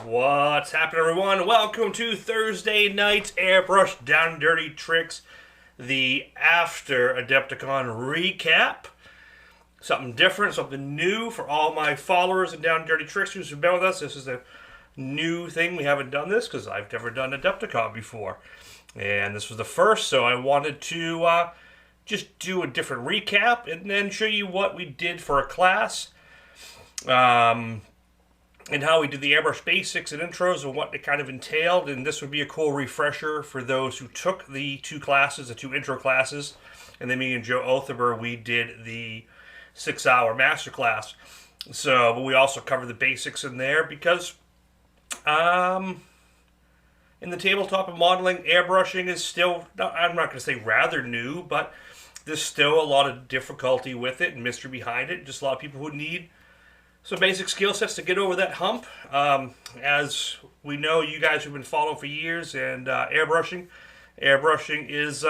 What's happening, everyone? Welcome to Thursday night's Airbrush Down and Dirty Tricks, the after Adepticon recap. Something different, something new for all my followers and Down and Dirty Tricksters who've been with us. This is a new thing. We haven't done this because I've never done Adepticon before. And this was the first, so I wanted to just do a different recap and then show you what we did for a class. And how we did the airbrush basics and intros and what it kind of entailed. And this would be a cool refresher for those who took the two classes, the two intro classes. And then me and Joe Otherber, we did the 6-hour masterclass. So, but we also covered the basics in there because in the tabletop and modeling, airbrushing is still, I'm not going to say rather new, but there's still a lot of difficulty with it and mystery behind it. Just a lot of people who need some basic skill sets to get over that hump. As we know, you guys who've been following for years, and airbrushing is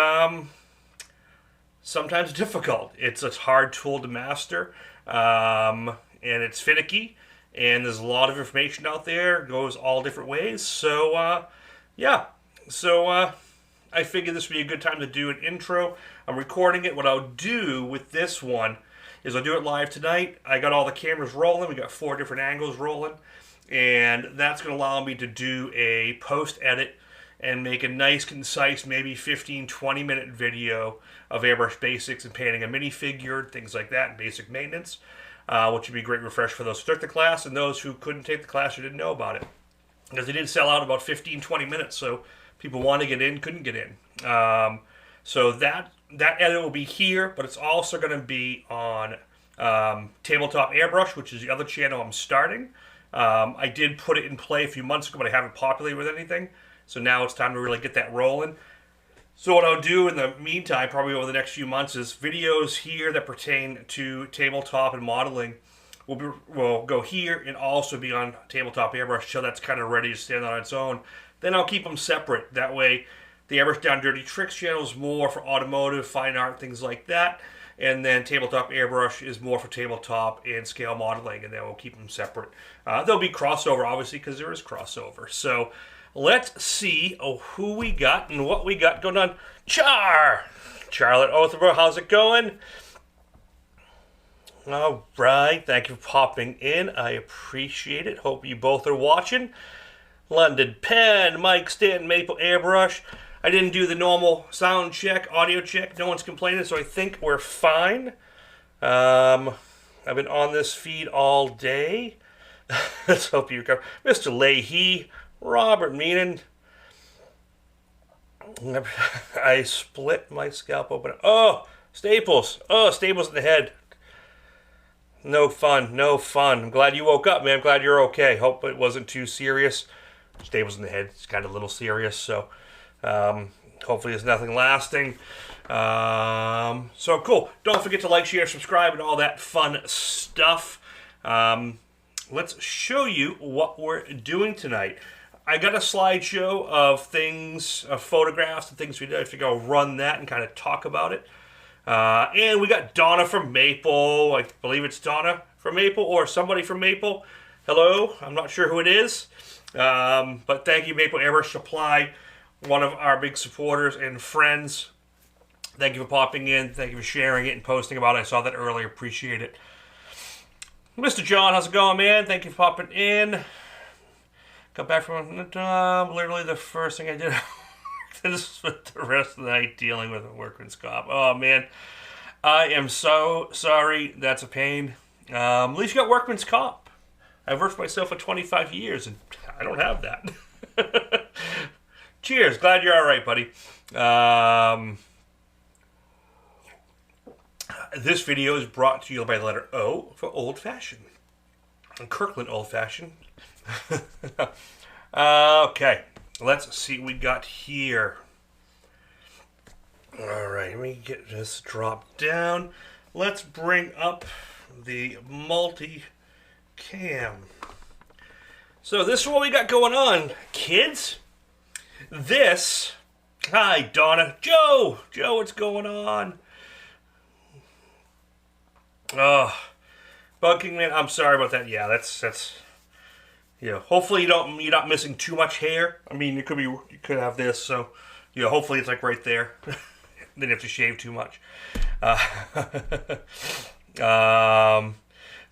sometimes difficult. It's a hard tool to master, and it's finicky, and there's a lot of information out there. It goes all different ways. So, I figured this would be a good time to do an intro. I'm recording it. What I'll do with this one is I'll do it live tonight. I got all the cameras rolling. We got 4 different angles rolling. And that's going to allow me to do a post-edit and make a nice, concise, maybe 15, 20-minute video of airbrush basics and painting a minifigure, things like that, and basic maintenance, which would be a great refresh for those who took the class and those who couldn't take the class or didn't know about it. Because it did sell out about 15, 20 minutes, so people wanted to get in, couldn't get in. So that edit will be here, but it's also going to be on Tabletop Airbrush, which is the other channel I'm starting. I did put it in play a few months ago, but I haven't populated with anything. So now it's time to really get that rolling. So what I'll do in the meantime, probably over the next few months, is videos here that pertain to tabletop and modeling will go here and also be on Tabletop Airbrush, so that's kind of ready to stand on its own. Then I'll keep them separate. That way, the Airbrush Down Dirty Tricks channel is more for automotive, fine art, things like that. And then Tabletop Airbrush is more for tabletop and scale modeling, and then we'll keep them separate. There'll be crossover, obviously, because there is crossover. So let's see who we got and what we got going on. Charlotte Otherber, how's it going? All right, thank you for popping in. I appreciate it. Hope you both are watching. London Pen, Mike Stanton, Maple Airbrush. I didn't do the normal sound check, audio check. No one's complaining, so I think we're fine. I've been on this feed all day. Let's hope you recover. Mr. Leahy, Robert Meenan. I split my scalp open. Oh, staples. Oh, staples in the head. No fun, no fun. I'm glad you woke up, man. I'm glad you're okay. Hope it wasn't too serious. Staples in the head. It's kind of a little serious, so hopefully it's nothing lasting. So cool. Don't forget to like, share, subscribe, and all that fun stuff. Let's show you what we're doing tonight. I got a slideshow of things, of photographs and things we did. I figure I'll run that and kind of talk about it. And we got Donna from Maple. I believe it's Donna from Maple or somebody from Maple. Hello. I'm not sure who it is. But thank you, Maple Airbrush Supply, one of our big supporters and friends. Thank you for popping in. Thank you for sharing it and posting about it. I saw that earlier. Appreciate it. Mr. John, how's it going, man? Thank you for popping in. Got back from literally the first thing I did. This spent the rest of the night dealing with a workman's comp. Oh, man. I am so sorry. That's a pain. At least you got workman's comp. I've worked for myself for 25 years, and I don't have that. Cheers. Glad you're all right, buddy. This video is brought to you by the letter O for old-fashioned. Kirkland old-fashioned. Okay. Let's see what we got here. All right. Let me get this drop down. Let's bring up the multi-cam. So this is what we got going on, kids. Hi, Donna. Joe, what's going on? Oh, Bug King Man, I'm sorry about that. Yeah, that's hopefully you're not missing too much hair. I mean, you could have this, so hopefully it's like right there. Then you have to shave too much.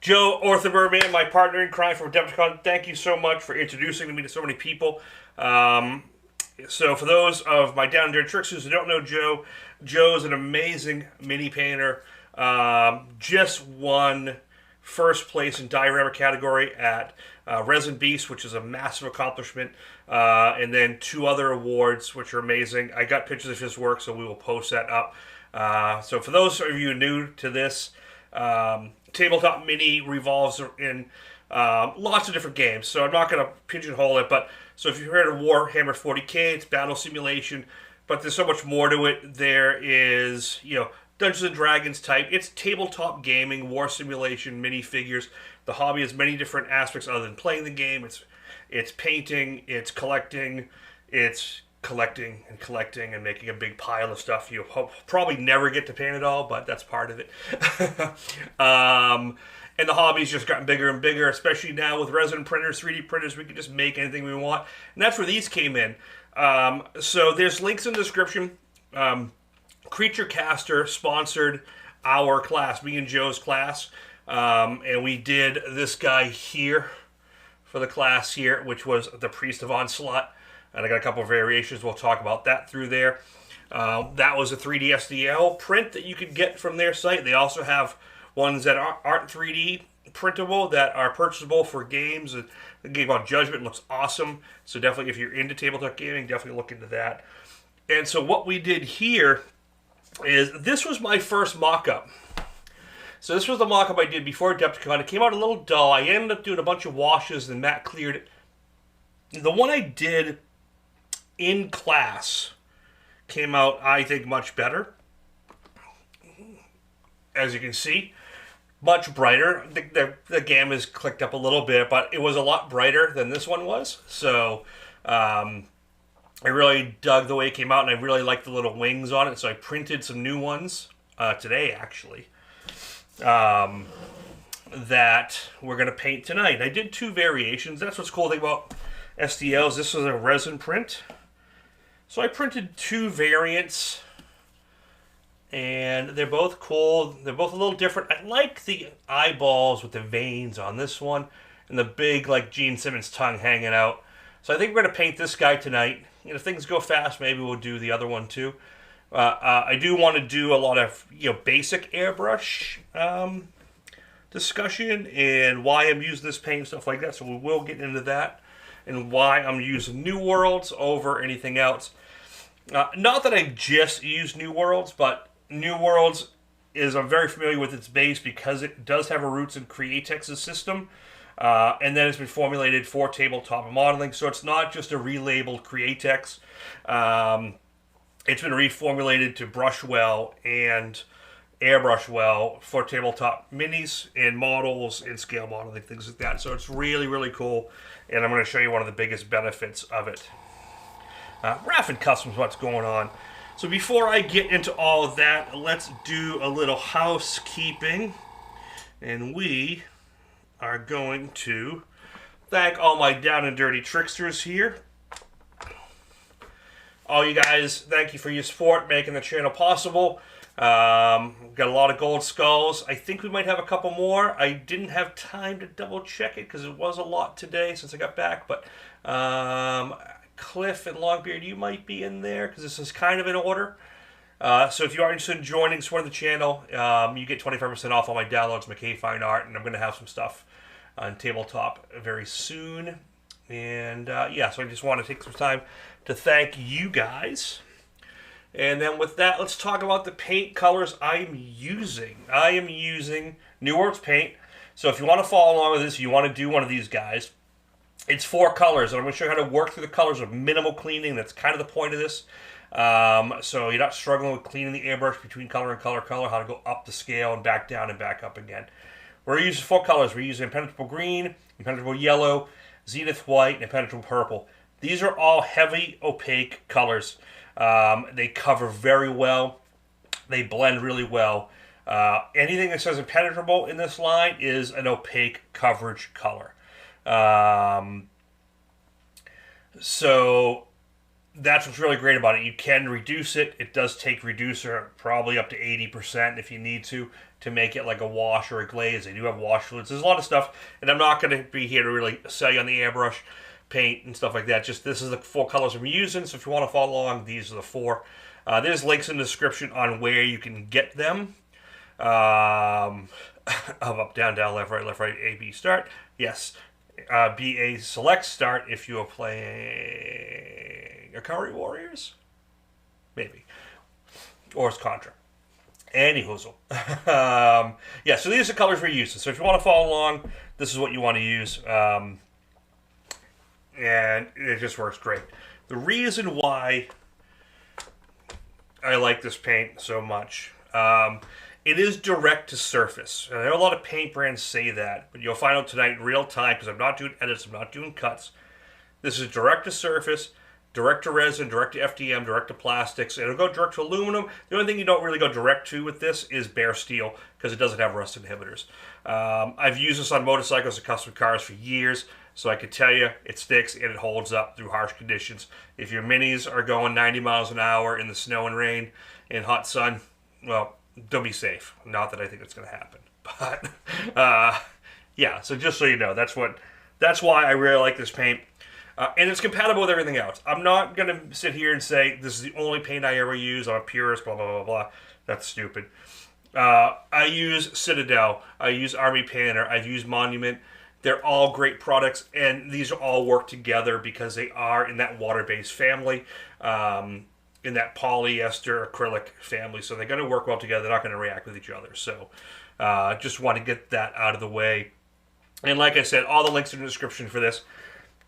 Joe Orthenberg, my partner in crime from Adepticon, thank you so much for introducing me to so many people. So for those of my Down and Dirty Tricksters who don't know Joe, Joe's an amazing mini painter. Just won first place in diorama category at Resin Beast, which is a massive accomplishment. And then 2 other awards, which are amazing. I got pictures of his work, so we will post that up. So for those of you new to this, Tabletop Mini revolves in lots of different games. So I'm not going to pigeonhole it, but so if you've heard of Warhammer 40K, it's battle simulation, but there's so much more to it. There is, Dungeons and Dragons type. It's tabletop gaming, war simulation, minifigures. The hobby has many different aspects other than playing the game. It's painting, it's collecting and making a big pile of stuff. You'll probably never get to paint it all, but that's part of it. And the hobby's just gotten bigger and bigger, especially now with resin printers, 3D printers. We can just make anything we want. And that's where these came in. So there's links in the description. Creature Caster sponsored our class, me and Joe's class. And we did this guy here for the class here, which was the Priest of Onslaught. And I got a couple of variations. We'll talk about that through there. That was a 3D SDL print that you could get from their site. They also have ones that aren't 3D printable that are purchasable for games. The game called Judgment looks awesome. So definitely, if you're into tabletop gaming, definitely look into that. And so what we did here is, this was my first mock-up. So this was the mock-up I did before Adepticon. It came out a little dull. I ended up doing a bunch of washes and Matt cleared it. The one I did in class came out, I think, much better. As you can see, much brighter. The gamma is clicked up a little bit, but it was a lot brighter than this one was. So I really dug the way it came out, and I really liked the little wings on it. So I printed some new ones today, actually, that we're going to paint tonight. I did 2 variations. That's what's cool thing about SDLs. This was a resin print. So I printed 2 variants, and they're both cool. They're both a little different. I like the eyeballs with the veins on this one, and the big, like, Gene Simmons tongue hanging out. So I think we're going to paint this guy tonight. If things go fast, maybe we'll do the other one too. I do want to do a lot of basic airbrush discussion and why I'm using this paint and stuff like that. So we will get into that and why I'm using Nuworlds over anything else. Not that I just use Nuworlds, but Nuworlds I'm very familiar with its base because it does have a roots in Createx's system. And then it's been formulated for tabletop modeling, so it's not just a relabeled Createx. It's been reformulated to brush well and airbrush well for tabletop minis and models and scale modeling, things like that. So it's really, really cool, and I'm going to show you one of the biggest benefits of it. Raffin Customs, what's going on? So before I get into all of that, let's do a little housekeeping, and we are going to thank all my down and dirty tricksters here. All you guys, thank you for your support, making the channel possible. Got a lot of gold skulls. I think we might have a couple more. I didn't have time to double check it because it was a lot today since I got back. But Cliff and Longbeard, you might be in there because this is kind of in order. So if you are interested in joining, support the channel, you get 25% off all my downloads, my K-Fine art, and I'm going to have some stuff on tabletop very soon. And yeah, so I just want to take some time to thank you guys. And then with that, let's talk about the paint colors I'm using. I am using Nuworlds paint. So if you want to follow along with this, you want to do one of these guys. It's 4 colors, and I'm going to show you how to work through the colors with minimal cleaning. That's kind of the point of this. So you're not struggling with cleaning the airbrush between color and color, how to go up the scale and back down and back up again. We're using 4 colors. We're using impenetrable green, impenetrable yellow, zenith white, and impenetrable purple. These are all heavy, opaque colors. They cover very well. They blend really well. Anything that says impenetrable in this line is an opaque coverage color. So that's what's really great about it. You can reduce it. It does take reducer probably up to 80% if you need to make it like a wash or a glaze. They do have wash fluids. There's a lot of stuff, and I'm not going to be here to really sell you on the airbrush paint and stuff like that. Just this is the 4 colors I'm using, so if you want to follow along, these are the 4. There's links in the description on where you can get them. Up, down, left, right, A, B, start. Yes. B, A, select, start if you are playing Akari Warriors? Maybe. Or it's Contra. Any hoozle. Yeah, so these are the colors we're using. So if you want to follow along, this is what you want to use. And it just works great. The reason why I like this paint so much, it is direct to surface. And I know a lot of paint brands say that, but you'll find out tonight in real time, because I'm not doing edits, I'm not doing cuts. This is direct to surface, direct to resin, direct to FDM, direct to plastics. It'll go direct to aluminum. The only thing you don't really go direct to with this is bare steel, because it doesn't have rust inhibitors. I've used this on motorcycles and custom cars for years, so I can tell you it sticks and it holds up through harsh conditions. If your minis are going 90 miles an hour in the snow and rain and hot sun, well, they'll be safe. Not that I think it's going to happen, but yeah. So just so you know, that's why I really like this paint, and it's compatible with everything else. I'm not going to sit here and say this is the only paint I ever use. I'm a purist. Blah blah blah blah. That's stupid. I use Citadel. I use Army Painter. I've used Monument. They're all great products, and these all work together because they are in that water-based family. In that polyester acrylic family, so they're going to work well together. They're not going to react with each other. So just want to get that out of the way. And like I said, all the links in the description for this.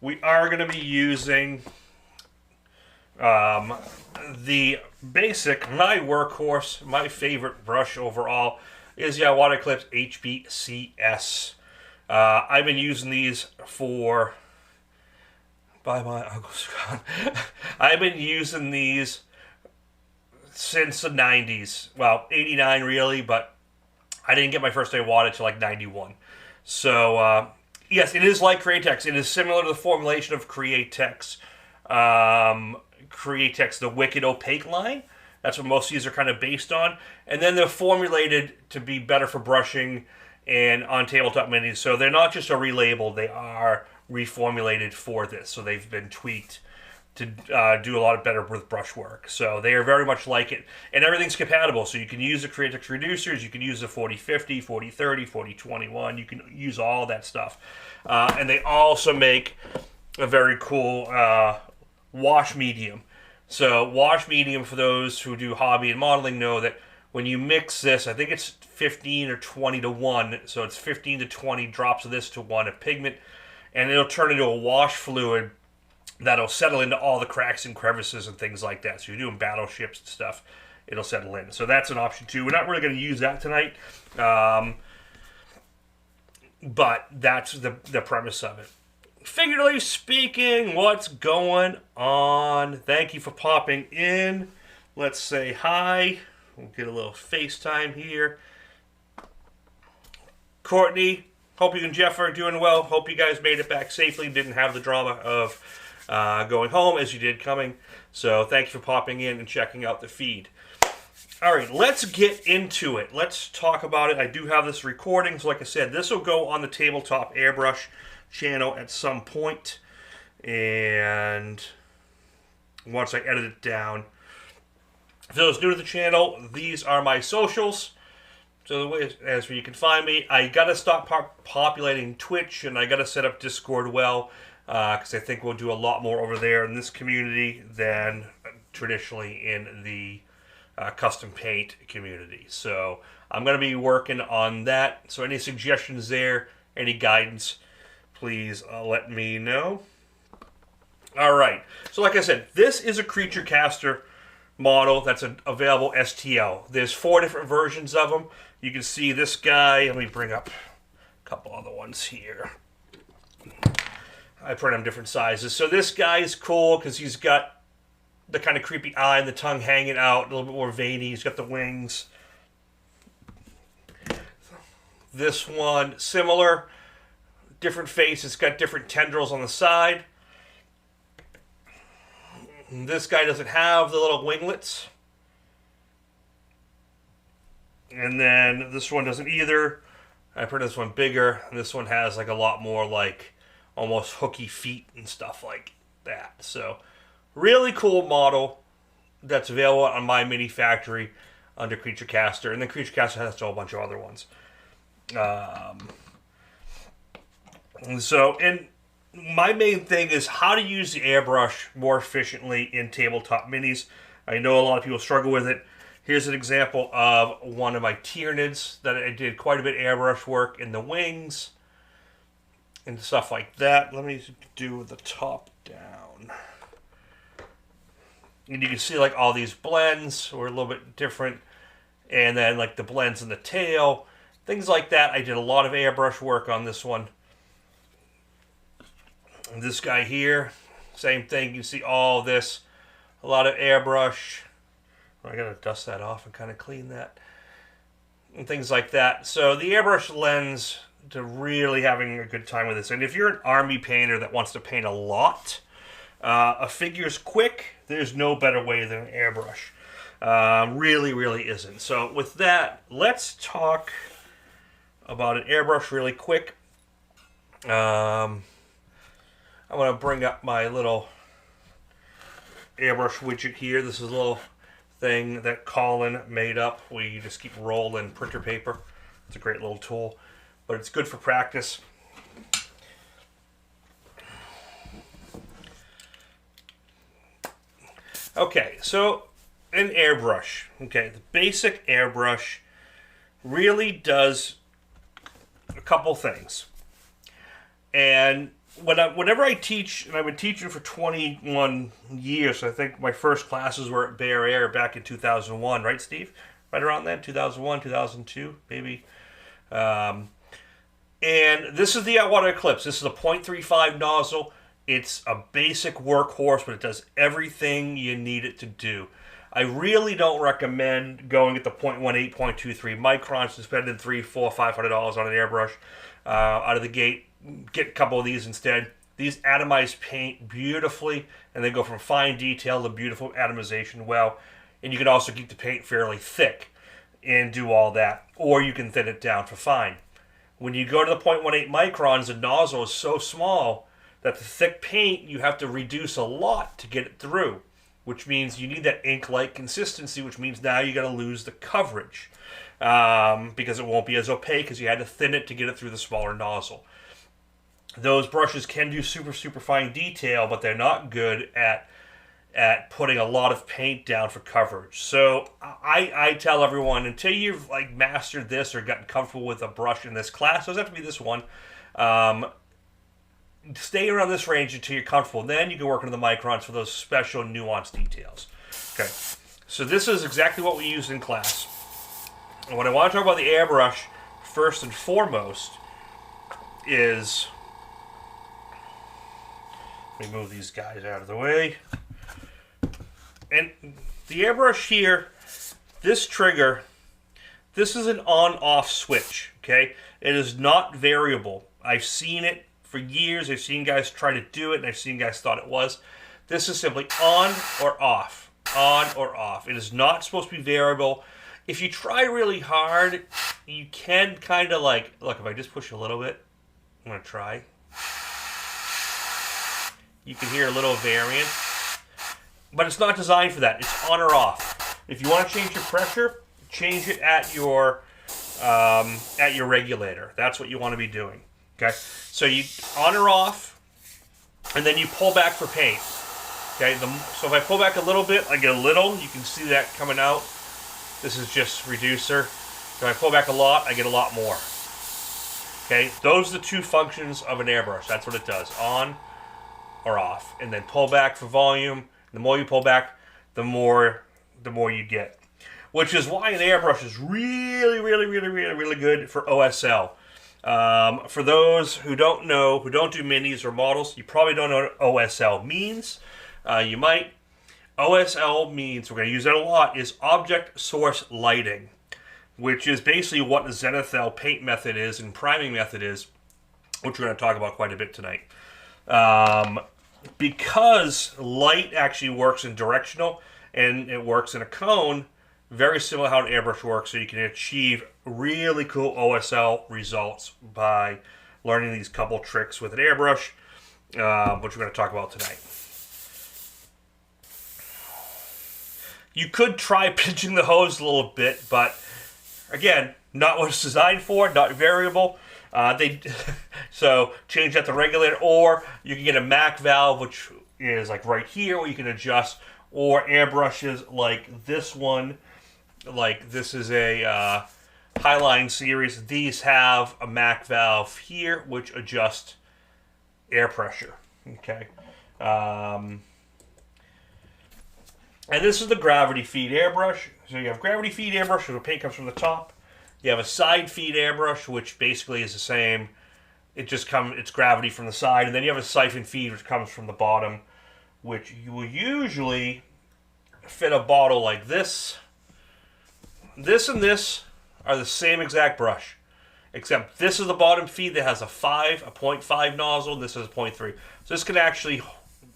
We are going to be using the basic, my workhorse, my favorite brush overall is the Water Eclipse HBCS. I've been using these for... By my uncle's gone. I've been using these since the 90s. Well, 89 really, but I didn't get my first day water until like 91. So, yes, it is like Createx. It is similar to the formulation of Createx. Createx, the Wicked Opaque line. That's what most of these are kind of based on. And then they're formulated to be better for brushing and on tabletop minis. So they're not just a relabel. They are reformulated for this, so they've been tweaked to do a lot better with brush work. So they are very much like it, and everything's compatible. So you can use the Createx reducers, you can use the 4050, 4030, 4021. You can use all that stuff, and they also make a very cool wash medium. So wash medium, for those who do hobby and modeling, know that when you mix this, I think it's 15 or 20 to 1. So it's 15 to 20 drops of this to 1 of pigment. And it'll turn into a wash fluid that'll settle into all the cracks and crevices and things like that. So you're doing battleships and stuff, it'll settle in. So that's an option too. We're not really going to use that tonight, but that's the premise of it. Figuratively speaking, what's going on? Thank you for popping in. Let's say hi. We'll get a little FaceTime here. Courtney, hope you and Jeff are doing well. Hope you guys made it back safely. Didn't have the drama of going home as you did coming. So thank you for popping in and checking out the feed. All right, let's get into it. Let's talk about it. I do have this recording. So like I said, this will go on the Tabletop Airbrush channel at some point. And once I edit it down. For those new to the channel, these are my socials. So the way as where you can find me, I gotta stop populating Twitch, and I gotta set up Discord well, because I think we'll do a lot more over there in this community than traditionally in the custom paint community. So I'm gonna be working on that. So any suggestions there, any guidance, please let me know. All right. So like I said, this is a creature caster model that's available STL. There's 4 different versions of them. You can see this guy. Let me bring up a couple other ones here. I print them different sizes. So this guy is cool because he's got the kind of creepy eye and the tongue hanging out, a little bit more veiny. He's got the wings. This one, similar different face. It's got different tendrils on the side. And this guy doesn't have the little winglets. And then this one doesn't either. I put this one bigger. And this one has like a lot more like almost hooky feet and stuff like that. So really cool model that's available on my mini factory under Creature Caster. And then Creature Caster has a whole bunch of other ones. And my main thing is how to use the airbrush more efficiently in tabletop minis. I know a lot of people struggle with it. Here's an example of one of my Tyranids that I did quite a bit of airbrush work in the wings and stuff like that. Let me do the top down. And you can see like all these blends were a little bit different. And then like the blends in the tail, things like that. I did a lot of airbrush work on this one. And this guy here, same thing. You see all this, a lot of airbrush. I gotta dust that off and kind of clean that. And things like that. So the airbrush lends to really having a good time with this. And if you're an army painter that wants to paint a lot, a figure's quick, there's no better way than an airbrush. Really, really isn't. So with that, let's talk about an airbrush really quick. I'm going to bring up my little airbrush widget here. This is a little thing that Colin made up where you just keep rolling printer paper. It's a great little tool, but it's good for practice. Okay, so an airbrush. Okay, the basic airbrush really does a couple things. And whenever I teach, and I've been teaching for 21 years, I think my first classes were at Bear Air back in 2001, right, Steve? Right around then, 2001, 2002, maybe. And this is the Outwater Eclipse. This is a .35 nozzle. It's a basic workhorse, but it does everything you need it to do. I really don't recommend going at the .18, .23 microns and spending $300, $400, $500 on an airbrush out of the gate. Get a couple of these instead. These atomize paint beautifully, and they go from fine detail to beautiful atomization well. And you can also keep the paint fairly thick and do all that. Or you can thin it down for fine. When you go to the .18 microns, the nozzle is so small that the thick paint, you have to reduce a lot to get it through. Which means you need that ink-like consistency, which means now you're going to lose the coverage. Because it won't be as opaque because you had to thin it to get it through the smaller nozzle. Those brushes can do super, super fine detail, but they're not good at putting a lot of paint down for coverage. So I tell everyone, until you've like mastered this or gotten comfortable with a brush in this class, doesn't have to be this one, stay around this range until you're comfortable. Then you can work into the microns for those special nuanced details. Okay, so this is exactly what we use in class. And what I want to talk about the airbrush, first and foremost, is... Let me move these guys out of the way. And the airbrush here, this trigger, this is an on-off switch, okay? It is not variable. I've seen it for years. I've seen guys try to do it, and I've seen guys thought it was. This is simply on or off. On or off. It is not supposed to be variable. If you try really hard, you can kind of like... Look, if I just push a little bit, I'm going to try. You can hear a little variance, but it's not designed for that. It's on or off. If you want to change your pressure, change it at your regulator. That's what you want to be doing. Okay, so you on or off, and then you pull back for paint. Okay, so if I pull back a little bit, I get a little. You can see that coming out. This is just reducer. If I pull back a lot, I get a lot more. Okay, those are the two functions of an airbrush. That's what it does. On or off, and then pull back for volume. The more you pull back, the more you get. Which is why an airbrush is really, really, really, really, really good for OSL. For those who don't know, who don't do minis or models, you probably don't know what OSL means. You might. OSL means, we're going to use that a lot, is object source lighting, which is basically what the Zenithal paint method is and priming method is. which we're going to talk about quite a bit tonight. Because light actually works in directional and it works in a cone, very similar to how an airbrush works, so you can achieve really cool OSL results by learning these couple tricks with an airbrush, which we're going to talk about tonight. You could try pinching the hose a little bit, but again, not what it's designed for, not variable. So change that to regulator, or you can get a Mac valve, which is like right here, where you can adjust, or airbrushes like this one. Like this is a Highline series. These have a Mac valve here, which adjusts air pressure. Okay. And this is the gravity feed airbrush. So you have gravity feed airbrush, where the paint comes from the top. You have a side feed airbrush, which basically is the same. It's gravity from the side, and then you have a siphon feed, which comes from the bottom, which you will usually fit a bottle like this. This and this are the same exact brush, except this is the bottom feed that has a 0.5 nozzle, and this is a 0.3. So this can actually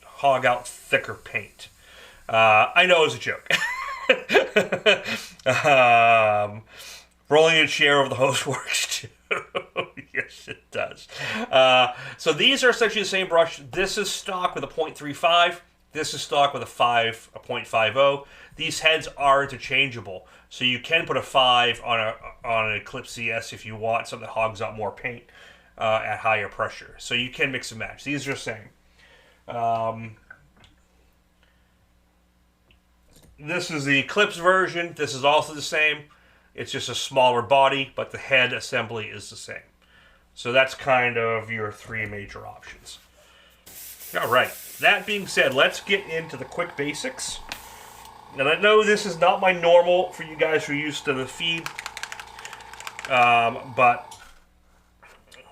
hog out thicker paint. I know it was a joke. Rolling a chair over the hose works too. Yes, it does. So these are essentially the same brush. This is stock with a 0.35. This is stock with a 0.50. These heads are interchangeable, so you can put a 5 on an Eclipse CS if you want something that hogs out more paint at higher pressure. So you can mix and match. These are the same. This is the Eclipse version. This is also the same. It's just a smaller body, but the head assembly is the same. So that's kind of your three major options. All right. That being said, let's get into the quick basics. And I know this is not my normal for you guys who are used to the feed, but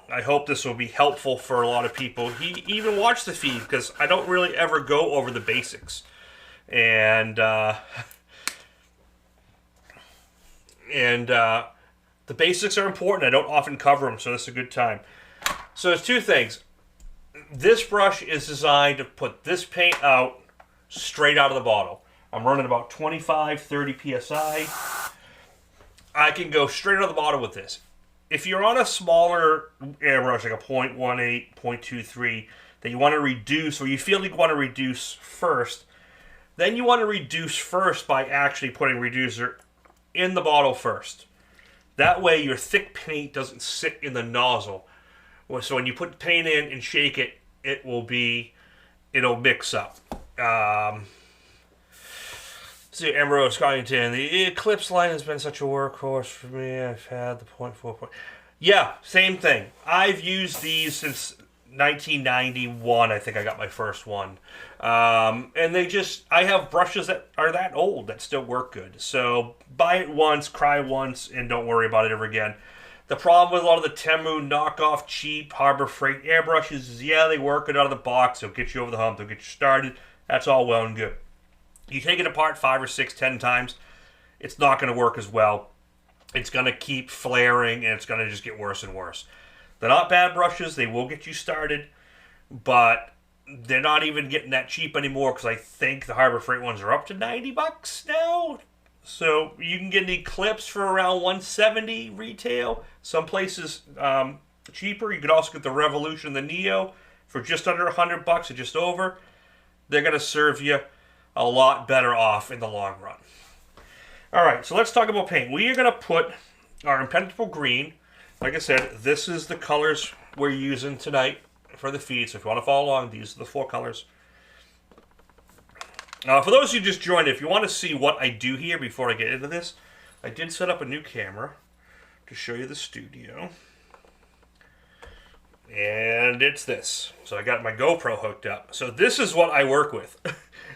I hope this will be helpful for a lot of people. He even watch the feed, because I don't really ever go over the basics. And the basics are important. I don't often cover them, so this is a good time. So there's two things. This brush is designed to put this paint out straight out of the bottle. I'm running about 25-30 psi. I can go straight out of the bottle with this. If you're on a smaller airbrush, like a 0.18, 0.23, that you want to reduce, or you feel you want to reduce first, then you want to reduce first by actually putting reducer in the bottle first. That way your thick paint doesn't sit in the nozzle. So when you put paint in and shake it, it'll mix up. See, Ambrose Skyington, the Eclipse line has been such a workhorse for me. I've had the 0.4. Yeah, same thing. I've used these since 1991, I think I got my first one. And I have brushes that are that old that still work good. So buy it once, cry once, and don't worry about it ever again. The problem with a lot of the Temu knockoff cheap Harbor Freight airbrushes is, yeah, they work it out of the box. They'll get you over the hump. They'll get you started. That's all well and good. You take it apart 5 or 6, 10 times, it's not going to work as well. It's going to keep flaring, and it's going to just get worse and worse. They're not bad brushes. They will get you started, but they're not even getting that cheap anymore, because I think the Harbor Freight ones are up to $90 now. So you can get an Eclipse for around $170 retail. Some places cheaper. You could also get the Revolution, the Neo, for just under $100 or just over. They're going to serve you a lot better off in the long run. All right, so let's talk about paint. We are going to put our impenetrable green. Like I said, this is the colors we're using tonight for the feed. So if you want to follow along, these are the 4 colors. For those who just joined, if you want to see what I do here before I get into this, I did set up a new camera to show you the studio. And it's this. So I got my GoPro hooked up. So this is what I work with.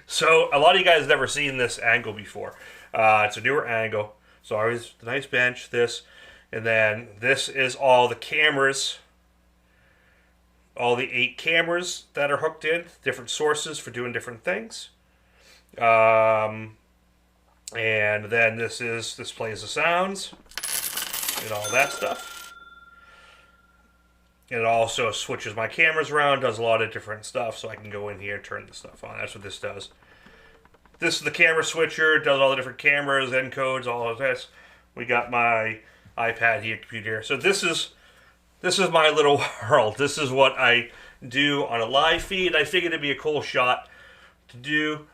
So a lot of you guys have never seen this angle before. It's a newer angle. So always the nice bench, this. And then this is all the cameras. All the 8 cameras that are hooked in. Different sources for doing different things. And then this plays the sounds and all that stuff. And it also switches my cameras around, does a lot of different stuff, so I can go in here and turn the stuff on. That's what this does. This is the camera switcher, does all the different cameras, encodes, all of this. We got my iPad here, computer here. So this is my little world. This is what I do on a live feed. I figured it'd be a cool shot to do.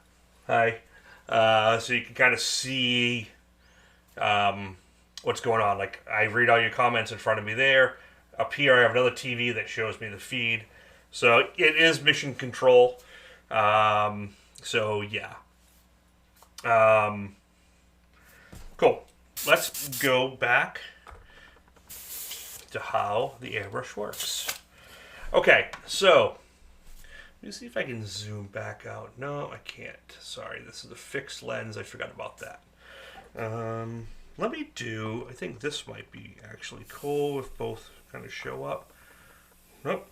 So you can kind of see what's going on. Like, I read all your comments in front of me there. Up here, I have another TV that shows me the feed. So it is mission control. So yeah. Cool. Let's go back to how the airbrush works. Okay, so let me see if I can zoom back out. No, I can't. Sorry, this is a fixed lens. I forgot about that. Let me do, I think this might be actually cool if both kind of show up. Nope.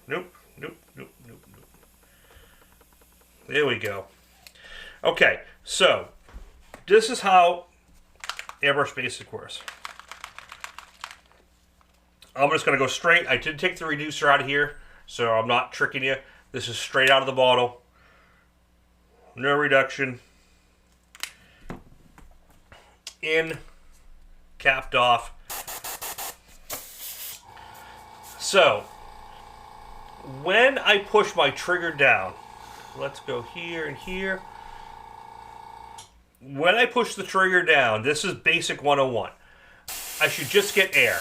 Nope. Nope. Nope. Nope. Nope. There we go. Okay, so this is how Airbrush Basic works. I'm just going to go straight. I did take the reducer out of here, so I'm not tricking you. This is straight out of the bottle. No reduction. In, capped off. So, when I push my trigger down, let's go here and here. When I push the trigger down, this is Basic 101. I should just get air.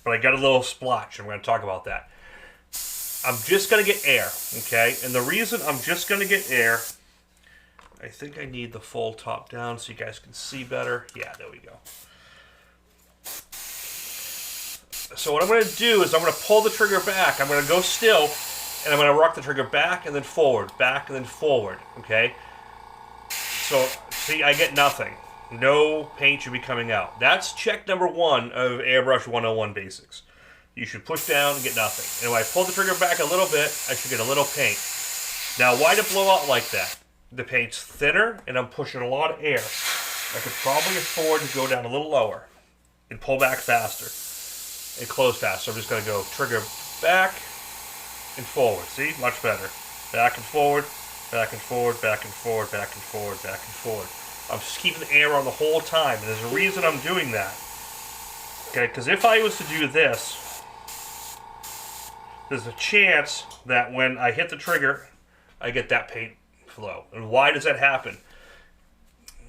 But I got a little splotch, and we're going to talk about that. I'm just going to get air, okay? And the reason I'm just going to get air, I think I need the full top down so you guys can see better. Yeah, there we go. So what I'm going to do is I'm going to pull the trigger back. I'm going to go still, and I'm going to rock the trigger back and then forward, okay? So, see, I get nothing. No paint should be coming out. That's check number 1 of Airbrush 101 Basics. You should push down and get nothing. And when I pull the trigger back a little bit, I should get a little paint. Now, why to blow out like that? The paint's thinner, and I'm pushing a lot of air. I could probably afford to go down a little lower and pull back faster and close faster. I'm just going to go trigger back and forward. See? Much better. Back and forward, back and forward, back and forward, back and forward, back and forward. I'm just keeping the air on the whole time, and there's a reason I'm doing that. Okay, because if I was to do this, there's a chance that when I hit the trigger, I get that paint flow. And why does that happen?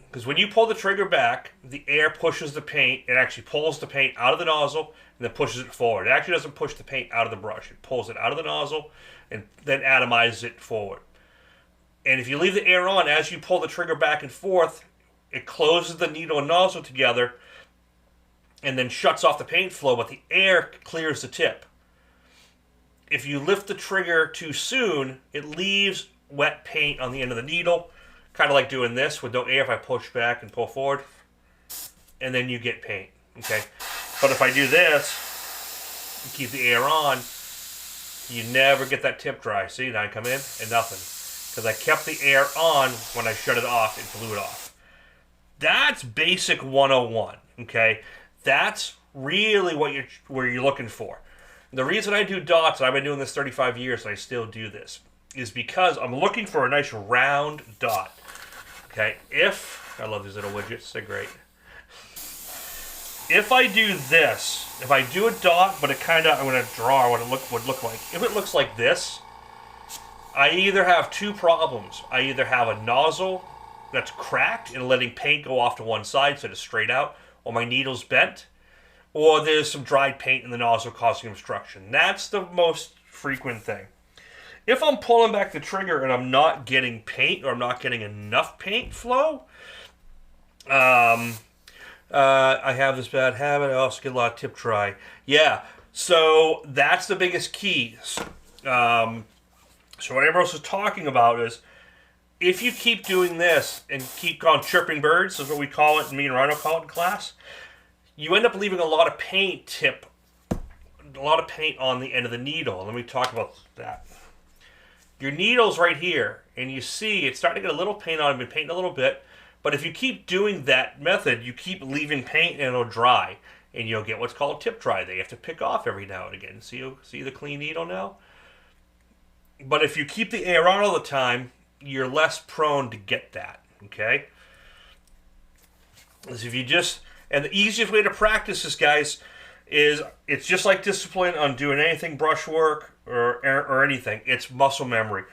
Because when you pull the trigger back, the air pushes the paint. It actually pulls the paint out of the nozzle and then pushes it forward. It actually doesn't push the paint out of the brush. It pulls it out of the nozzle and then atomizes it forward. And if you leave the air on as you pull the trigger back and forth, it closes the needle and nozzle together and then shuts off the paint flow, but the air clears the tip. If you lift the trigger too soon, it leaves wet paint on the end of the needle, kind of like doing this with no air if I push back and pull forward, and then you get paint, okay? But if I do this and keep the air on, you never get that tip dry. See, now I come in and nothing. Because I kept the air on when I shut it off and blew it off. That's Basic 101, okay? That's really what you're looking for. The reason I do dots, and I've been doing this 35 years and I still do this, is because I'm looking for a nice round dot. Okay, I love these little widgets, they're great. If I do this, if I do a dot, but I'm going to draw what it would look like. If it looks like this, I either have two problems. I either have a nozzle that's cracked and letting paint go off to one side so it's straight out, or my needle's bent, or there's some dried paint in the nozzle causing obstruction. That's the most frequent thing. If I'm pulling back the trigger and I'm not getting paint, or I'm not getting enough paint flow, I have this bad habit. I also get a lot of tip dry. Yeah, so that's the biggest key. So what Airbrush is talking about is, if you keep doing this and keep on chirping birds, is what we call it, me and Rhino call it in class, you end up leaving a lot of paint on the end of the needle. Let me talk about that. Your needle's right here, and you see it's starting to get a little paint on it, been painting a little bit, but if you keep doing that method, you keep leaving paint and it'll dry. and you'll get what's called tip dry. They have to pick off every now and again. See the clean needle now? But if you keep the air on all the time, you're less prone to get that, okay? As if you just, and the easiest way to practice this, guys, is it's just like discipline on doing anything, brushwork or anything. It's muscle memory.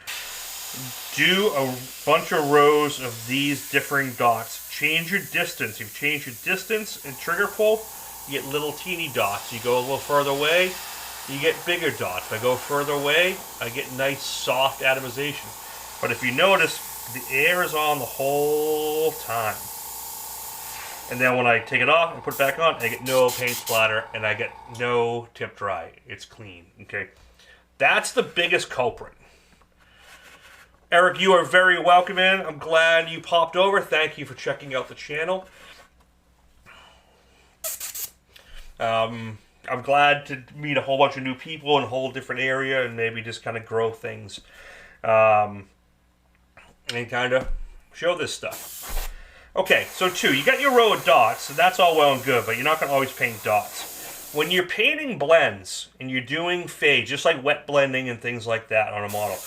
Do a bunch of rows of these differing dots. Change your distance. If you change your distance and trigger pull, you get little teeny dots. You go a little further away, you get bigger dots. If I go further away, I get nice soft atomization. But if you notice, the air is on the whole time. And then when I take it off and put it back on, I get no paint splatter and I get no tip dry. It's clean, okay? That's the biggest culprit. Eric, you are very welcome in. I'm glad you popped over. Thank you for checking out the channel. I'm glad to meet a whole bunch of new people in a whole different area and maybe just kind of grow things and kind of show this stuff. Okay, so 2, you got your row of dots, so that's all well and good, but you're not going to always paint dots. When you're painting blends and you're doing fades, just like wet blending and things like that on a model,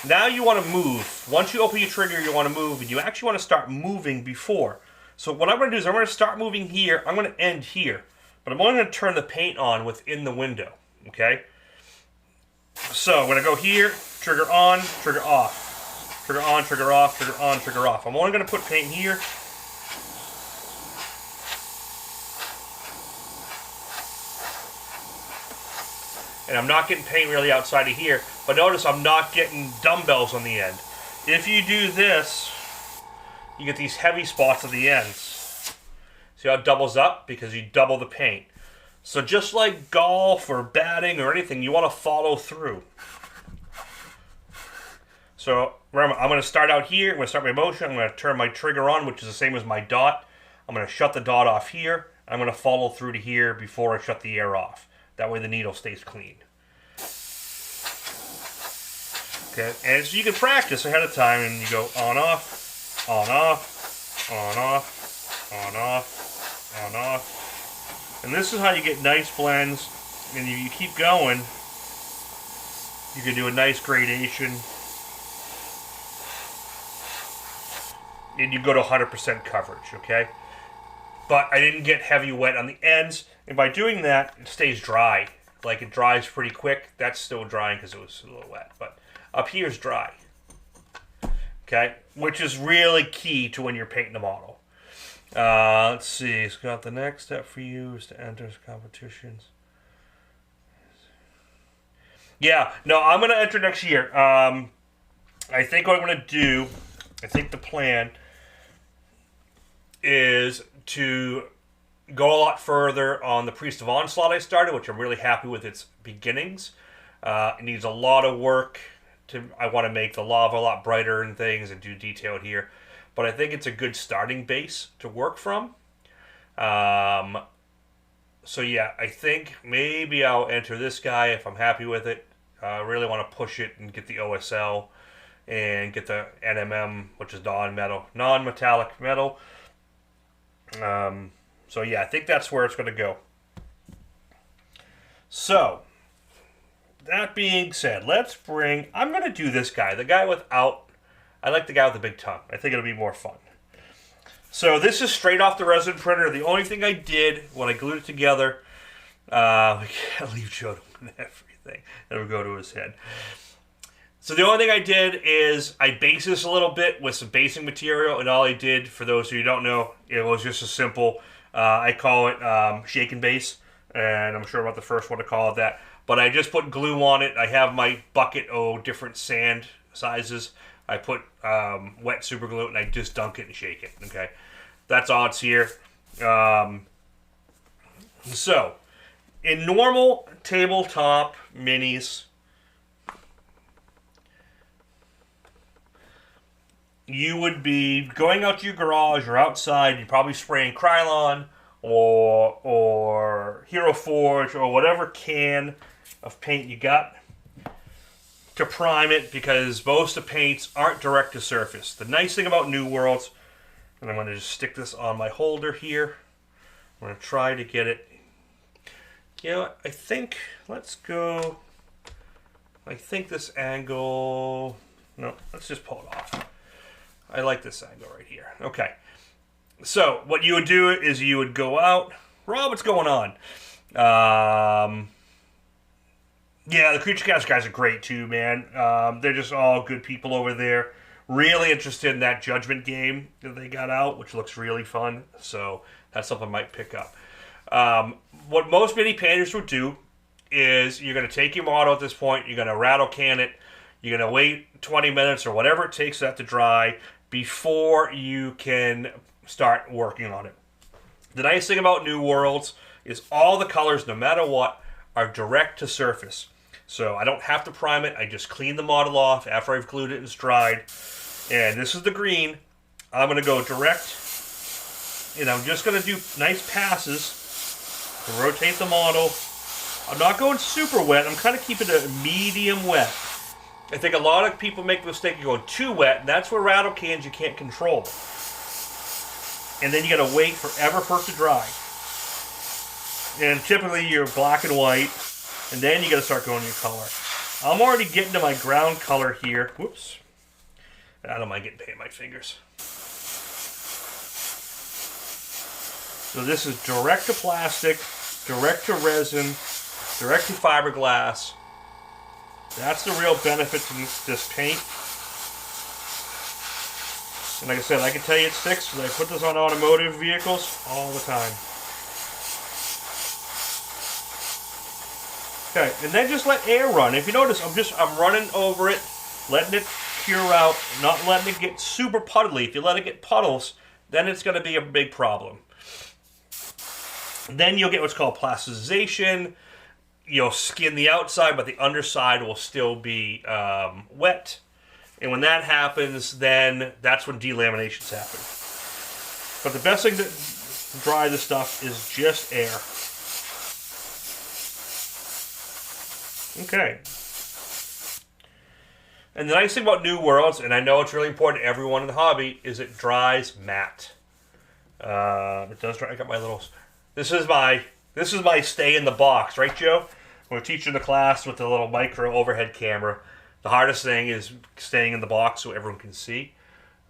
now you want to move. Once you open your trigger, you want to move, and you actually want to start moving before. So what I'm going to do is I'm going to start moving here, I'm going to end here, but I'm only going to turn the paint on within the window, okay? So I'm going to go here, trigger on, trigger off. Trigger on, trigger off, trigger on, trigger off. I'm only going to put paint here. And I'm not getting paint really outside of here. But notice I'm not getting dumbbells on the end. If you do this, you get these heavy spots at the ends. See how it doubles up? Because you double the paint. So just like golf or batting or anything, you want to follow through. So remember, I'm going to start out here. I'm going to start my motion. I'm going to turn my trigger on, which is the same as my dot. I'm going to shut the dot off here. I'm going to follow through to here before I shut the air off. That way the needle stays clean. Okay, and so you can practice ahead of time and you go on off, on off, on off, on off, on off. And this is how you get nice blends. And if you keep going, you can do a nice gradation. And you go to 100% coverage, okay? But I didn't get heavy wet on the ends. And by doing that, it stays dry. Like it dries pretty quick. That's still drying because it was a little wet. But up here is dry. Okay? Which is really key to when you're painting a model. Let's see. Scott, the next step for you is to enter competitions. Yeah. No, I'm going to enter next year. I think what I'm going to do, I think the plan is to go a lot further on the Priest of Onslaught I started, which I'm really happy with its beginnings. It needs a lot of work. I want to make the lava a lot brighter and things and do detail here. But I think it's a good starting base to work from. So yeah, I think maybe I'll enter this guy if I'm happy with it. I really want to push it and get the OSL and get the NMM, which is non-metallic metal. So yeah, I think that's where it's going to go. So, that being said, I'm going to do this guy. The guy without, I like the guy with the big tongue. I think it'll be more fun. So this is straight off the resin printer. The only thing I did when I glued it together, we can't leave Joe and everything. Then we go to his head. So the only thing I did is I based this a little bit with some basing material, and all I did, for those who don't know, it was just a simple, I call it shake and base, and I'm sure I'm not the first one to call it that, but I just put glue on it. I have my bucket of different sand sizes. I put wet super glue, and I just dunk it and shake it, okay? That's all it's here. So, in normal tabletop minis, you would be going out to your garage or outside, you're probably spraying Krylon or Hero Forge or whatever can of paint you got to prime it, because most of the paints aren't direct to surface. The nice thing about Nuworlds, and I'm going to just stick this on my holder here, I'm going to try to get it You know what? I think, let's go, I think this angle, no, let's just pull it off. I like this angle right here. Okay. So, what you would do is you would go out. Rob, what's going on? Yeah, the Creature Cast guys are great too, man. They're just all good people over there. Really interested in that Judgment game that they got out, which looks really fun. So, that's something I might pick up. What most mini painters would do is you're going to take your model at this point, you're going to rattle can it, you're going to wait 20 minutes or whatever it takes that to dry before you can start working on it. The nice thing about Nuworlds is all the colors, no matter what, are direct to surface. So I don't have to prime it, I just clean the model off after I've glued it and it's dried. And this is the green. I'm going to go direct, and I'm just going to do nice passes to rotate the model. I'm not going super wet. I'm kind of keeping it medium wet. I think a lot of people make the mistake of going too wet, and that's where rattle cans you can't control. And then you got to wait forever for it to dry. And typically you're black and white, and then you got to start going your color. I'm already getting to my ground color here. Whoops. I don't mind getting paint in my fingers. So this is direct to plastic, direct to resin, direct to fiberglass. That's the real benefit to this paint. And like I said, I can tell you it sticks because I put this on automotive vehicles all the time. Okay, and then just let air run. If you notice, I'm running over it, letting it cure out, not letting it get super puddly. If you let it get puddles, then it's going to be a big problem. Then you'll get what's called plasticization. You'll skin the outside, but the underside will still be wet. And when that happens, then that's when delaminations happen. But the best thing to dry this stuff is just air. Okay. And the nice thing about Nuworlds, and I know it's really important to everyone in the hobby, is it dries matte. It does dry. I got my little. This is my stay in the box, right, Joe? We're teaching the class with the little micro overhead camera. The hardest thing is staying in the box so everyone can see.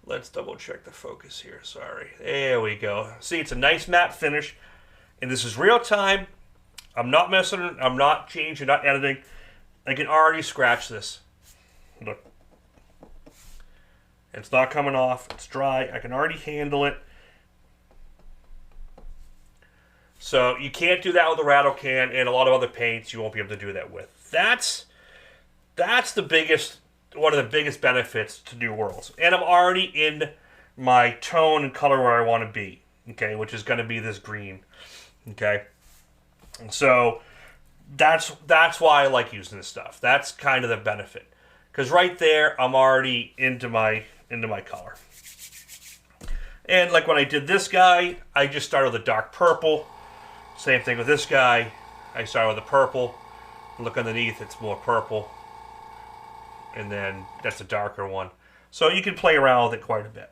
Let's double check the focus here. Sorry. There we go. See, it's a nice matte finish, and this is real time. I'm not messing. I'm not changing. Not editing. I can already scratch this. Look. It's not coming off. It's dry. I can already handle it. So you can't do that with a rattle can, and a lot of other paints you won't be able to do that with. That's the biggest, one of the biggest benefits to Nuworlds. And I'm already in my tone and color where I want to be, okay, which is going to be this green, okay. And so that's why I like using this stuff. That's kind of the benefit, because right there I'm already into my color. And like when I did this guy, I just started with a dark purple. Same thing with this guy. I started with a purple. Look underneath, it's more purple. And then that's a darker one. So you can play around with it quite a bit.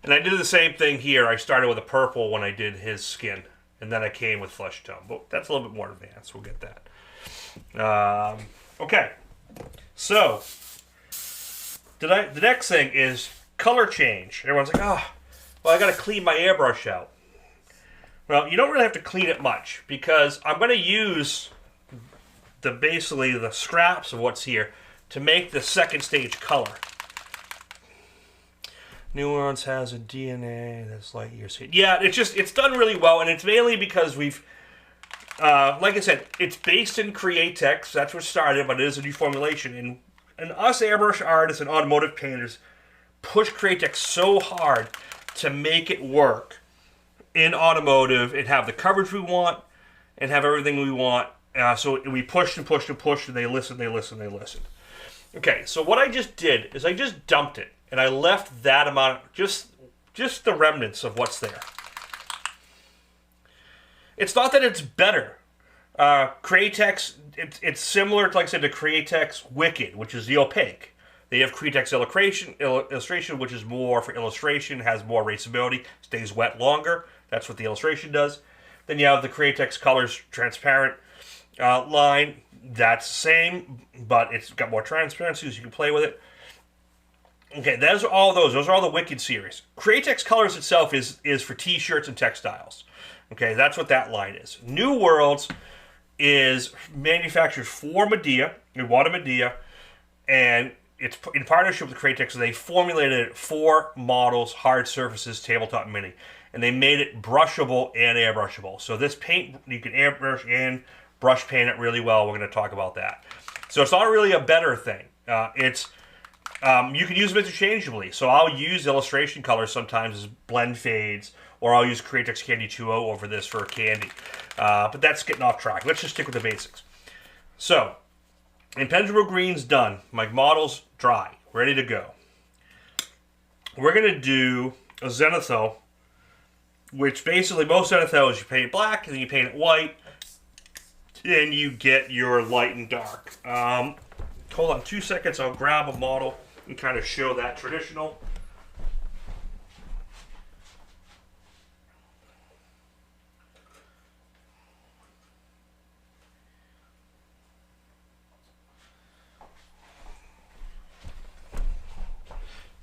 And I did the same thing here. I started with a purple when I did his skin. And then I came with flesh tone. But that's a little bit more advanced. We'll get that. Okay. So, the next thing is color change. Everyone's like, oh, well, I got to clean my airbrush out. Well, you don't really have to clean it much, because I'm going to use basically the scraps of what's here to make the second stage color. Nuworlds has a DNA that's light years. Yeah, it's done really well, and it's mainly because we've, like I said, it's based in Createx. That's what started, but it is a new formulation. And us airbrush artists and automotive painters push Createx so hard to make it work in automotive and have the coverage we want and have everything we want. So we pushed and pushed and pushed, and they listened. Okay, so what I just did is I just dumped it, and I left that amount, just the remnants of what's there. It's not that it's better. Createx, it's similar to, like I said, to Createx Wicked, which is the opaque. They have Createx illustration, which is more for illustration, has more erasability, stays wet longer. That's what the illustration does. Then you have the Createx Colors transparent line. That's the same, but it's got more transparency, so you can play with it. Okay, those are all those. Those are all the Wicked series. Createx Colors itself is for T-shirts and textiles. Okay, that's what that line is. Nuworlds is manufactured for Medea. We wanted Medea, and it's in partnership with Createx. So they formulated it for models, hard surfaces, tabletop mini, and they made it brushable and airbrushable. So this paint, you can airbrush and brush paint it really well. We're going to talk about that. So it's not really a better thing. You can use them interchangeably. So I'll use illustration colors sometimes as blend fades, or I'll use Createx Candy 2.0 over this for a candy. But that's getting off track. Let's just stick with the basics. So, impenetrable green's done. My model's dry, ready to go. We're going to do a Zenithal, which basically most Zenithal is you paint it black, and then you paint it white, and you get your light and dark. Hold on 2 seconds, I'll grab a model and kind of show that traditional.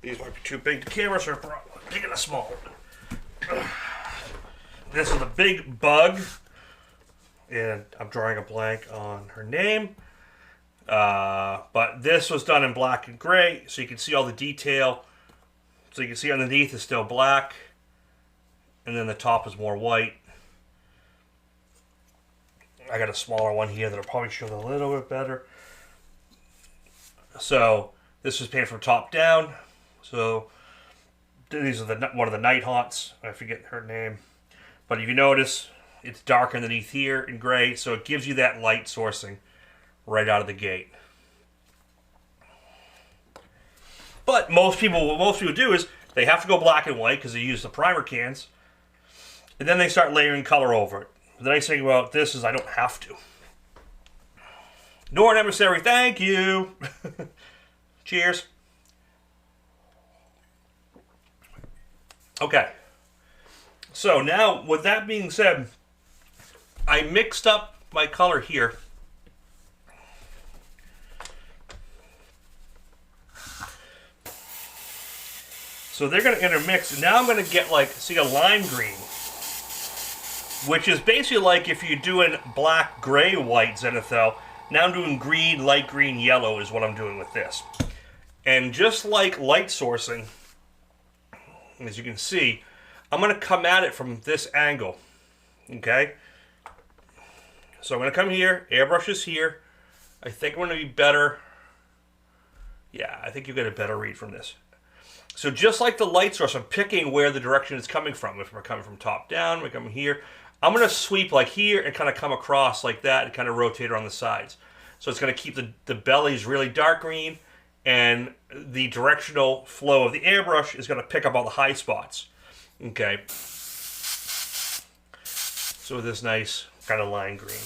These might be too big. The cameras are big and a small one. This is a big bug, and I'm drawing a blank on her name. But this was done in black and gray, so you can see all the detail. So you can see underneath is still black, and then the top is more white. I got a smaller one here that'll probably show it a little bit better. So this was painted from top down. So these are one of the night haunts. I forget her name, but if you notice, it's dark underneath here in gray, so it gives you that light sourcing right out of the gate. But what most people do is they have to go black and white because they use the primer cans, and then they start layering color over it. The nice thing about this is I don't have to. Norn Emissary, thank you. Cheers. Okay. So now, with that being said, I mixed up my color here. So they're going to intermix, and now I'm going to get see a lime green, which is basically like if you're doing black, gray, white Zenithal. Now I'm doing green, light green, yellow is what I'm doing with this. And just like light sourcing, as you can see, I'm going to come at it from this angle, okay? So I'm going to come here, airbrush is here. I think I'm going to be better. Yeah, I think you get a better read from this. So just like the light source, I'm picking where the direction is coming from. If we're coming from top down, we're coming here. I'm going to sweep like here and kind of come across like that and kind of rotate around the sides. So it's going to keep the bellies really dark green, and the directional flow of the airbrush is going to pick up all the high spots. Okay. So this nice kind of lime green.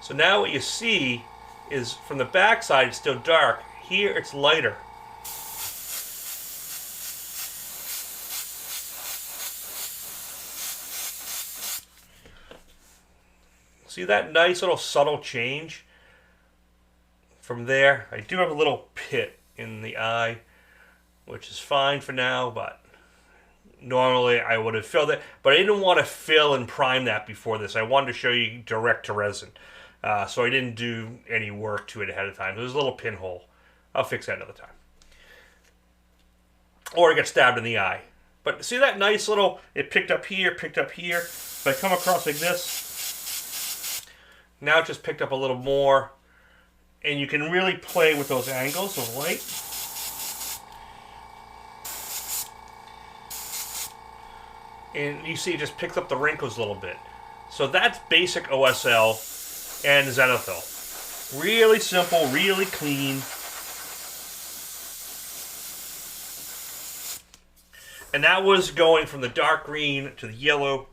So now what you see is from the back side it's still dark. Here it's lighter. See that nice little subtle change from there? I do have a little pit in the eye, which is fine for now, but normally I would have filled it. But I didn't want to fill and prime that before this. I wanted to show you direct to resin. So I didn't do any work to it ahead of time. There's a little pinhole. I'll fix that another time. Or it got stabbed in the eye. But see that nice little, it picked up here, picked up here. If I come across like this, now it just picked up a little more. And you can really play with those angles of light. And you see it just picked up the wrinkles a little bit. So that's basic OSL and Zenithal. Really simple, really clean. And that was going from the dark green to the yellow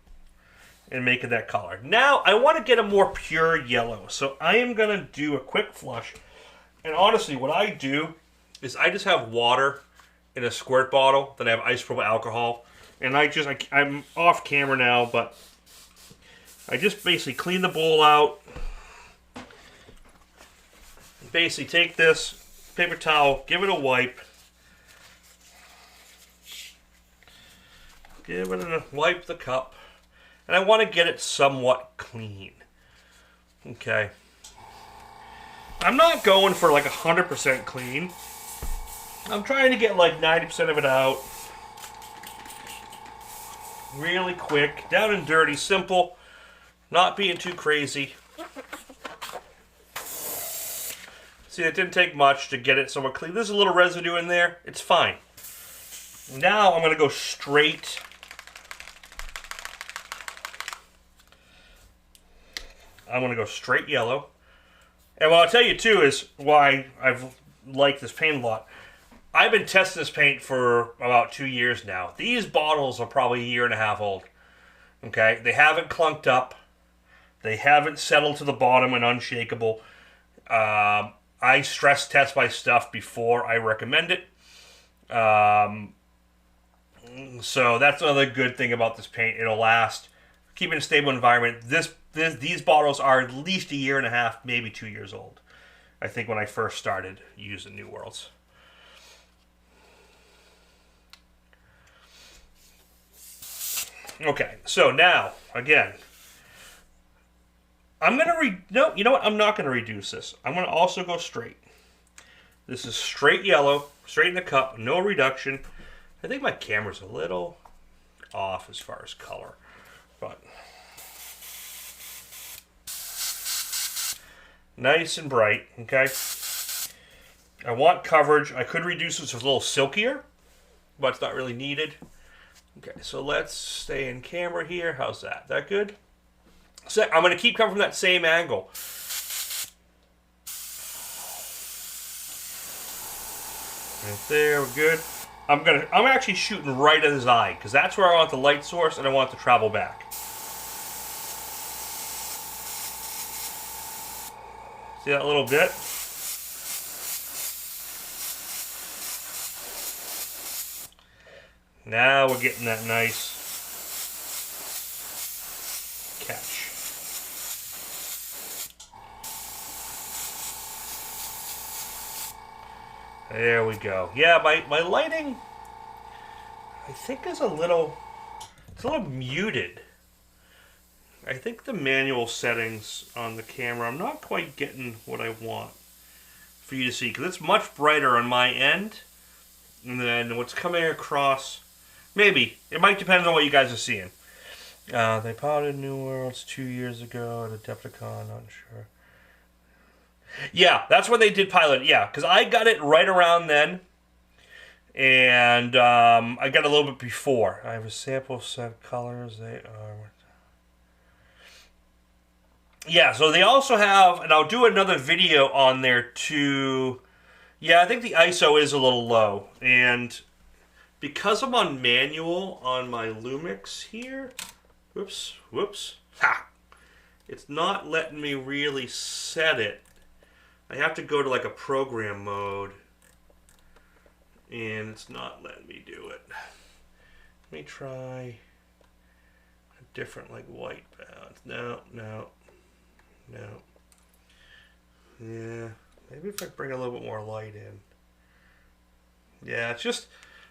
and make it that color. Now, I want to get a more pure yellow, so I am going to do a quick flush. And honestly, what I do is I just have water in a squirt bottle, then I have isopropyl alcohol, and I'm off camera now, but I just basically clean the bowl out. Basically take this paper towel, give it a wipe. Wipe the cup. And I want to get it somewhat clean. Okay. I'm not going for like 100% clean. I'm trying to get like 90% of it out. Really quick. Down and dirty. Simple. Not being too crazy. See, it didn't take much to get it somewhat clean. There's a little residue in there. It's fine. Now I'm going to go straight. I'm going to go straight yellow. And what I'll tell you too is why I've liked this paint a lot. I've been testing this paint for about 2 years now. These bottles are probably a year and a half old. Okay? They haven't clunked up. They haven't settled to the bottom and unshakable. I stress test my stuff before I recommend it. So that's another good thing about this paint. It'll last. Keep it in a stable environment. These bottles are at least a year and a half, maybe 2 years old. I think when I first started using Nuworlds. Okay, so now, again, I'm going to you know what? I'm not going to reduce this. I'm going to also go straight. This is straight yellow, straight in the cup, no reduction. I think my camera's a little off as far as color, but nice and bright, okay? I want coverage. I could reduce this a little silkier, but it's not really needed. Okay, so let's stay in camera here. How's that? That good? So I'm going to keep coming from that same angle. Right there, we're good. I'm actually shooting right at his eye because that's where I want the light source and I want it to travel back. See that little bit? Now we're getting that nice catch. There we go. Yeah, my lighting, I think it's a little muted. I think the manual settings on the camera, I'm not quite getting what I want for you to see, because it's much brighter on my end, and then what's coming across, maybe, it might depend on what you guys are seeing. They piloted Nuworlds 2 years ago at Adepticon, not sure. Yeah, that's when they did pilot. Yeah, because I got it right around then, and I got a little bit before. I have a sample set colors. They are. Yeah, so they also have, and I'll do another video on there too. Yeah, I think the ISO is a little low, and because I'm on manual on my Lumix here, whoops, ha! It's not letting me really set it. I have to go to like a program mode, and it's not letting me do it. Let me try a different like white balance. No. Yeah, maybe if I bring a little bit more light in. Yeah, it's just,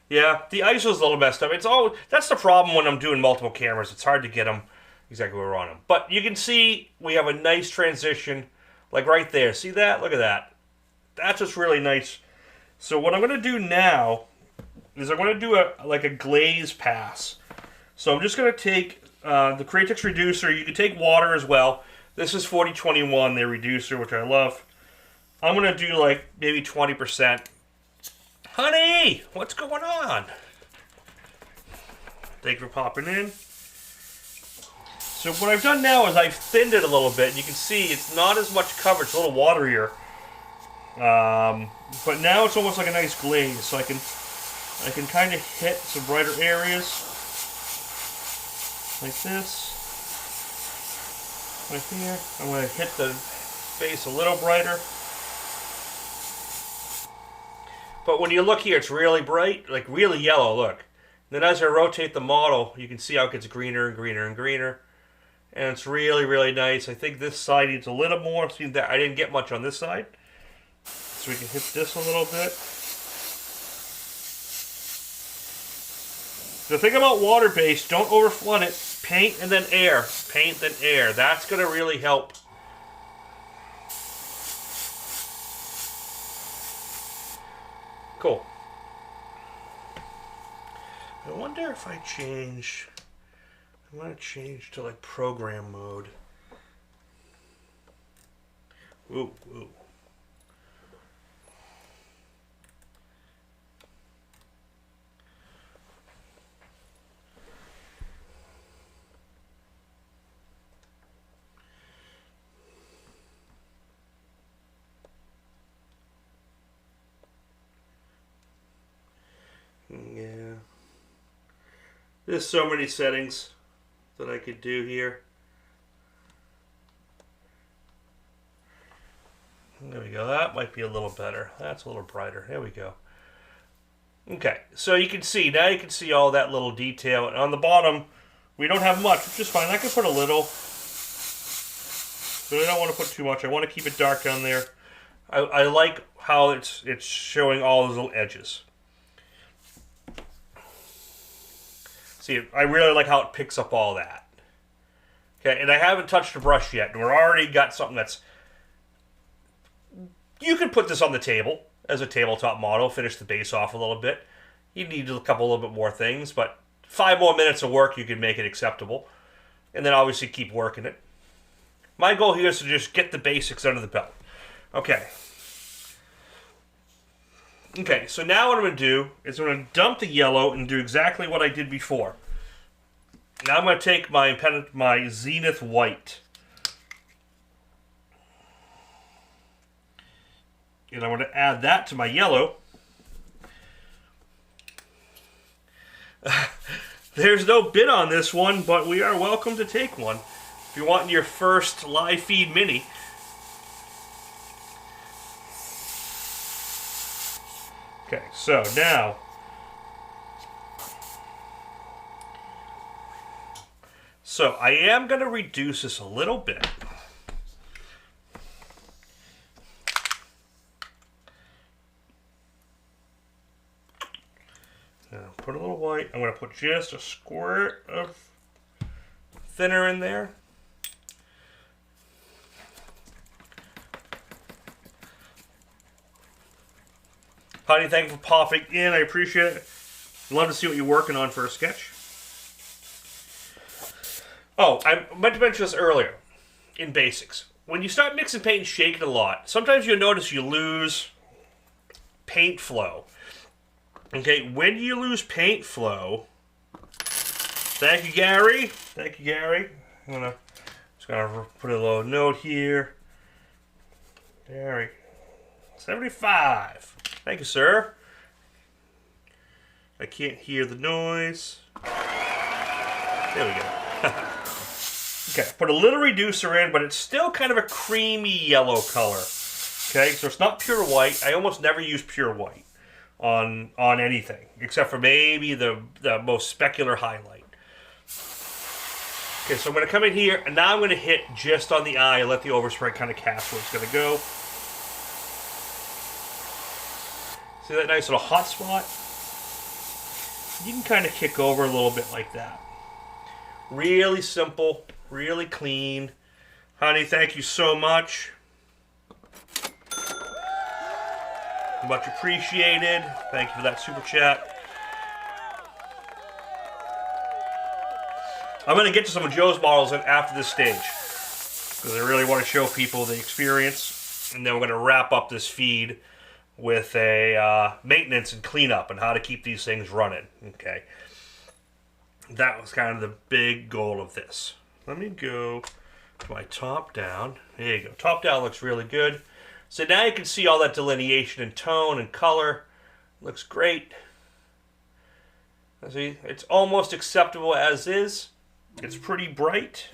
yeah, the ISO's a little messed up. That's the problem when I'm doing multiple cameras. It's hard to get them exactly where we're on them. But you can see we have a nice transition. Like right there. See that? Look at that. That's what's really nice. So what I'm going to do now is I'm going to do a glaze pass. So I'm just going to take the Createx reducer. You can take water as well. This is 4021, their reducer, which I love. I'm going to do like maybe 20%. Honey, what's going on? Thank you for popping in. So what I've done now is I've thinned it a little bit. You can see it's not as much coverage, it's a little waterier. But now it's almost like a nice glaze, so I can kind of hit some brighter areas like this. right here. I'm going to hit the base a little brighter. But when you look here, it's really bright, like really yellow, look. Then as I rotate the model, you can see how it gets greener and greener and greener. And it's really, really nice. I think this side needs a little more. See that I didn't get much on this side. So we can hit this a little bit. The thing about water-based, don't overflood it. Paint and then air. Paint then air. That's going to really help. Cool. I wonder if I change... I want to change to like program mode. Ooh, ooh. Yeah. There's so many settings that I could do here. There we go. That might be a little better. That's a little brighter. There we go. Okay, so you can see, now you can see all that little detail. And on the bottom, we don't have much, which is fine. I can put a little. But I don't want to put too much. I want to keep it dark down there. I like how it's showing all those little edges. See, I really like how it picks up all that. Okay, and I haven't touched the brush yet. And we're already got something that's... You could put this on the table as a tabletop model, finish the base off a little bit. You need a little bit more things, but 5 more minutes of work, you can make it acceptable. And then obviously keep working it. My goal here is to just get the basics under the belt. Okay. Okay, so now what I'm going to do is I'm going to dump the yellow and do exactly what I did before. Now I'm going to take my Zenith white. And I'm going to add that to my yellow. There's no bid on this one, but we are welcome to take one. If you want your first live feed mini. Okay, so now, I am going to reduce this a little bit. Now, put a little white. I'm going to put just a squirt of thinner in there. Honey, thank you for popping in. I appreciate it. Love to see what you're working on for a sketch. Oh, I meant to mention this earlier in basics. When you start mixing paint and shaking a lot, sometimes you'll notice you lose paint flow. Okay, when you lose paint flow, thank you, Gary. Thank you, Gary. I'm just gonna put a little note here. Gary, 75. Thank you, sir. I can't hear the noise. There we go. Okay, put a little reducer in, but it's still kind of a creamy yellow color. Okay, so it's not pure white. I almost never use pure white on anything, except for maybe the most specular highlight. Okay, so I'm going to come in here, and now I'm going to hit just on the eye and let the overspray kind of cast where it's going to go. See that nice little hot spot? You can kind of kick over a little bit like that. Really simple, really clean. Honey, thank you so much. Much appreciated. Thank you for that super chat. I'm going to get to some of Joe's models after this stage, because I really want to show people the experience. And then we're going to wrap up this feed with a maintenance and cleanup and how to keep these things running. Okay. That was kind of the big goal of this. Let me go to my top down. There you go. Top down looks really good. So now you can see all that delineation and tone and color. Looks great. See, it's almost acceptable as is. It's pretty bright.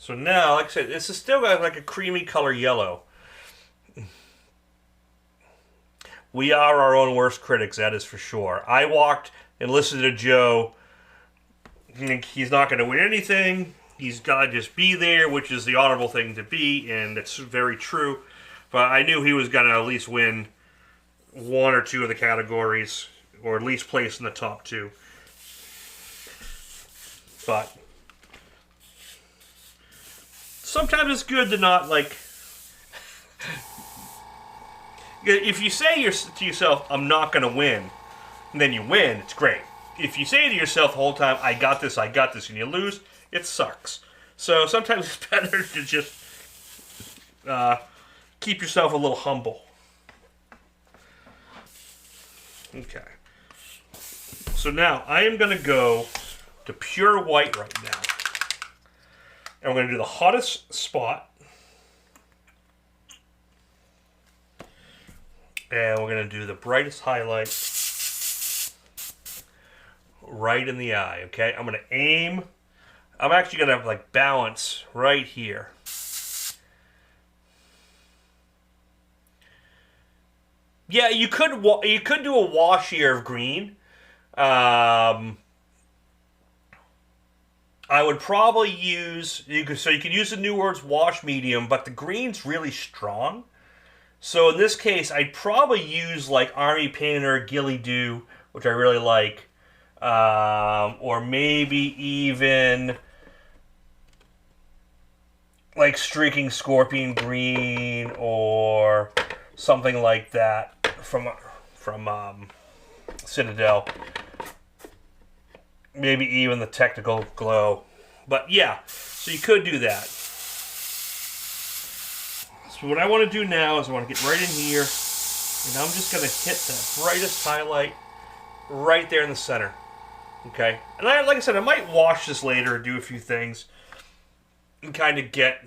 So now, like I said, this is still got like a creamy color yellow. We are our own worst critics, that is for sure. I walked and listened to Joe. He's not going to win anything. He's got to just be there, which is the honorable thing to be, and it's very true. But I knew he was going to at least win one or two of the categories, or at least place in the top two. But sometimes it's good to not, like... If you say to yourself, I'm not going to win, and then you win, it's great. If you say to yourself the whole time, I got this, and you lose, it sucks. So sometimes it's better to just keep yourself a little humble. Okay. So now I am going to go to pure white right now. And we're going to do the hottest spot. And we're going to do the brightest highlight right in the eye, okay? I'm going to aim. I'm actually going to have, like, balance right here. Yeah, you could do a wash here of green. I would probably use... you could use the Nuworlds wash medium, but the green's really strong. So in this case, I'd probably use like Army Painter, Ghillie Doo, which I really like, or maybe even like Streaking Scorpion Green or something like that from Citadel. Maybe even the Technical Glow. But yeah, so you could do that. So what I want to do now is I want to get right in here, and I'm just going to hit the brightest highlight right there in the center. Okay? And like I said, I might wash this later and do a few things and kind of get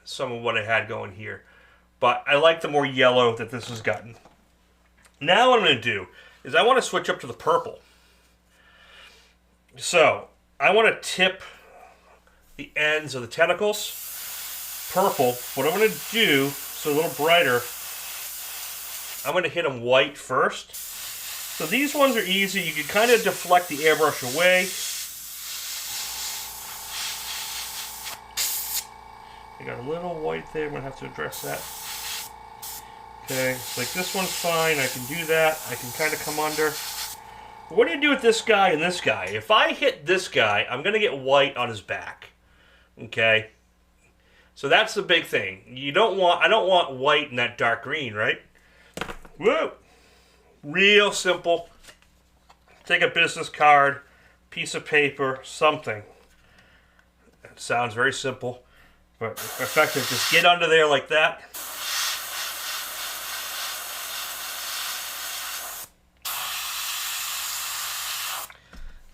some of what I had going here. But I like the more yellow that this has gotten. Now what I'm going to do is I want to switch up to the purple. So I want to tip the ends of the tentacles purple. What I'm going to do, so a little brighter, I'm going to hit them white first. So these ones are easy. You can kind of deflect the airbrush away. I got a little white there. I'm going to have to address that. Okay, like this one's fine. I can do that. I can kind of come under. What do you do with this guy and this guy? If I hit this guy, I'm going to get white on his back. Okay? So that's the big thing. I don't want white in that dark green, right? Whoa! Real simple. Take a business card, piece of paper, something. It sounds very simple, but effective. Just get under there like that.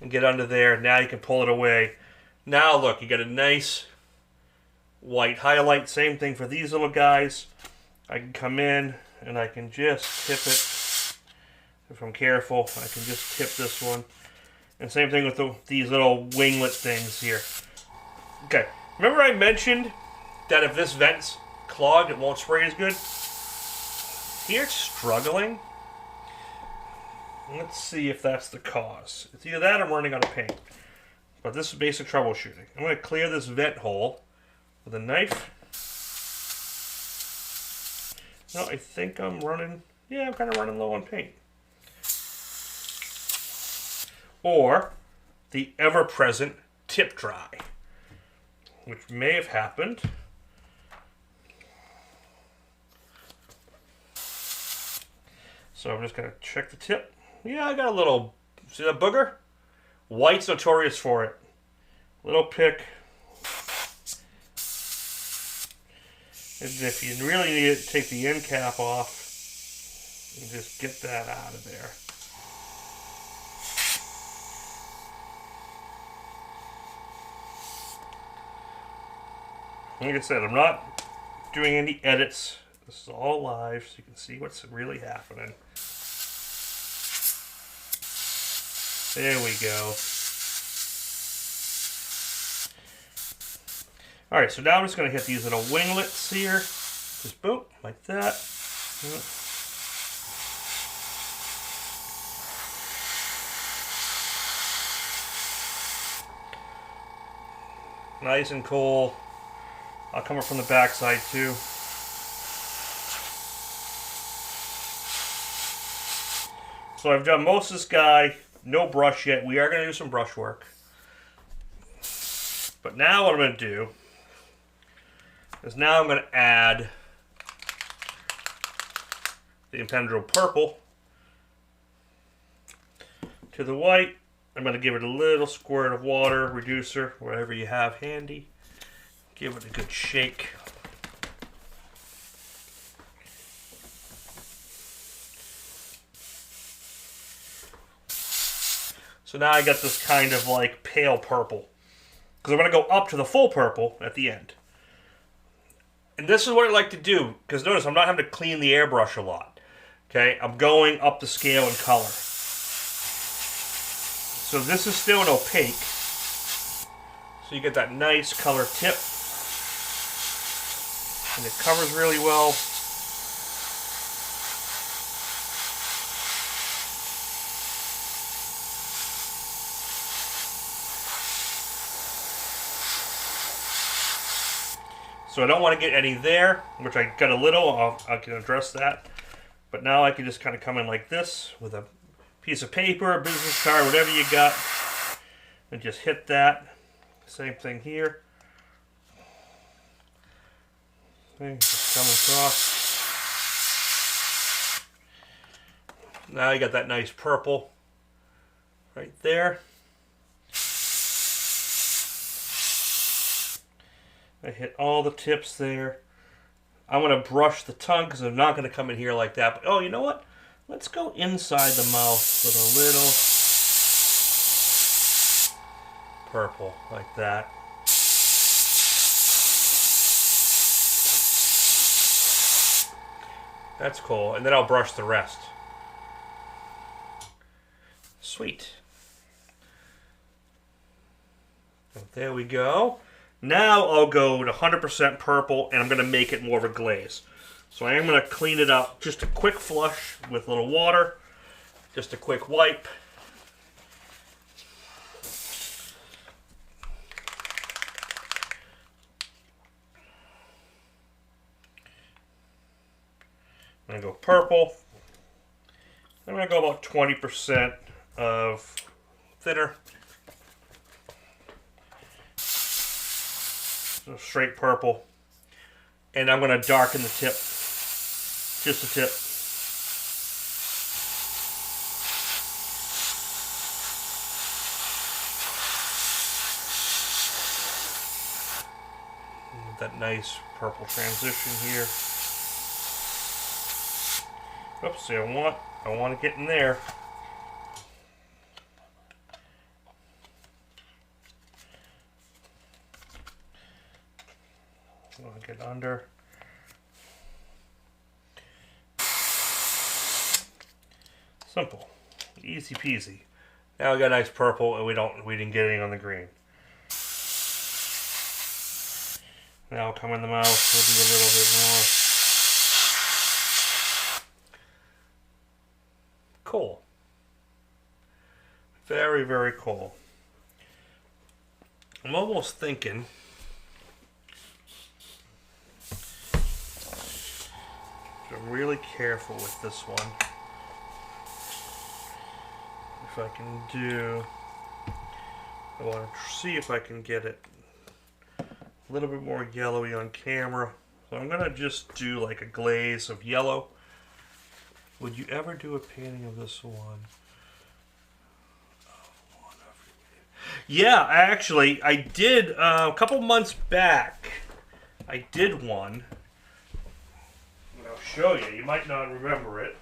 And get under there. Now you can pull it away. Now look, you got a nice white highlight. Same thing for these little guys. I can come in and I can just tip it. If I'm careful, I can just tip this one. And same thing with these little winglet things here. Okay, remember I mentioned that if this vent's clogged, it won't spray as good? Here it's struggling. Let's see if that's the cause. It's either that or I'm running out of paint. But this is basic troubleshooting. I'm going to clear this vent hole with a knife. No, I think I'm running... yeah, I'm kind of running low on paint. Or the ever-present tip dry, which may have happened. So I'm just going to check the tip. Yeah, I got a little... see that booger? White's notorious for it. Little pick. And if you really need it, take the end cap off and just get that out of there. Like I said, I'm not doing any edits. This is all live, so you can see what's really happening. There we go. Alright, so now I'm just going to hit these little winglets here. Just boom, like that. Nice and cool. I'll come up from the back side too. So I've done most of this guy, no brush yet. We are going to do some brush work. But now what I'm going to do is now I'm going to add the Impendrel purple to the white. I'm going to give it a little squirt of water, reducer, whatever you have handy. Give it a good shake. So now I got this kind of like pale purple. Because I'm going to go up to the full purple at the end. And this is what I like to do. Because notice I'm not having to clean the airbrush a lot. Okay, I'm going up the scale in color. So this is still an opaque. So you get that nice color tip. And it covers really well. So I don't want to get any there, which I got a little, I can address that. But now I can just kind of come in like this with a piece of paper, a business card, whatever you got, and just hit that. Same thing here. Okay, just come across. Now you got that nice purple right there. I hit all the tips there. I'm going to brush the tongue because I'm not going to come in here like that. But, oh, you know what? Let's go inside the mouth with a little purple like that. That's cool. And then I'll brush the rest. Sweet. So there we go. Now I'll go to 100% purple, and I'm going to make it more of a glaze. So I am going to clean it up. Just a quick flush with a little water. Just a quick wipe. I'm going to go purple. I'm going to go about 20% of thinner. So straight purple. And I'm going to darken the tip. Just a tip. That nice purple transition here. Oops, see, I want to get in there. I want to get under. Simple, easy peasy. Now we got a nice purple, and we didn't get any on the green. Now I'll come in the mouth. We'll do a little bit more. Cool. Very, very cool. I'm almost thinking. I'm really careful with this one. If I can do, I want to see if I can get it a little bit more yellowy on camera. So I'm going to just do like a glaze of yellow. Would you ever do a painting of this one? Yeah, actually, I did a couple months back. I did one. And I'll show you. You might not remember it.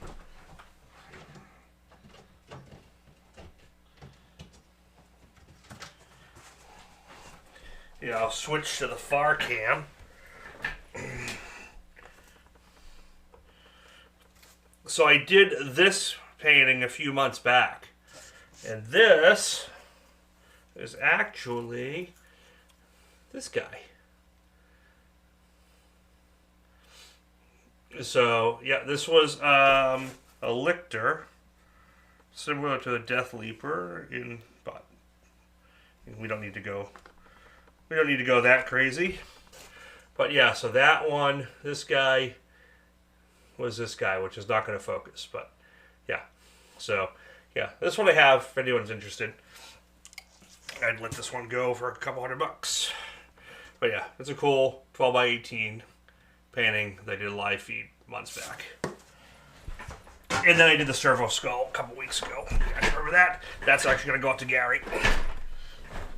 Yeah, I'll switch to the far cam. So I did this painting a few months back. And this is actually this guy. So yeah, this was a lictor, similar to the Death Leaper, but we don't need to go. We don't need to go that crazy. But yeah, so that one, this guy was this guy, which is not going to focus. But yeah, so yeah, this one I have. If anyone's interested, I'd let this one go for a couple $100. But yeah, it's a cool 12 by 18 painting that I did a live feed months back. And then I did the servo skull a couple weeks ago. You guys remember that? That's actually going to go out to Gary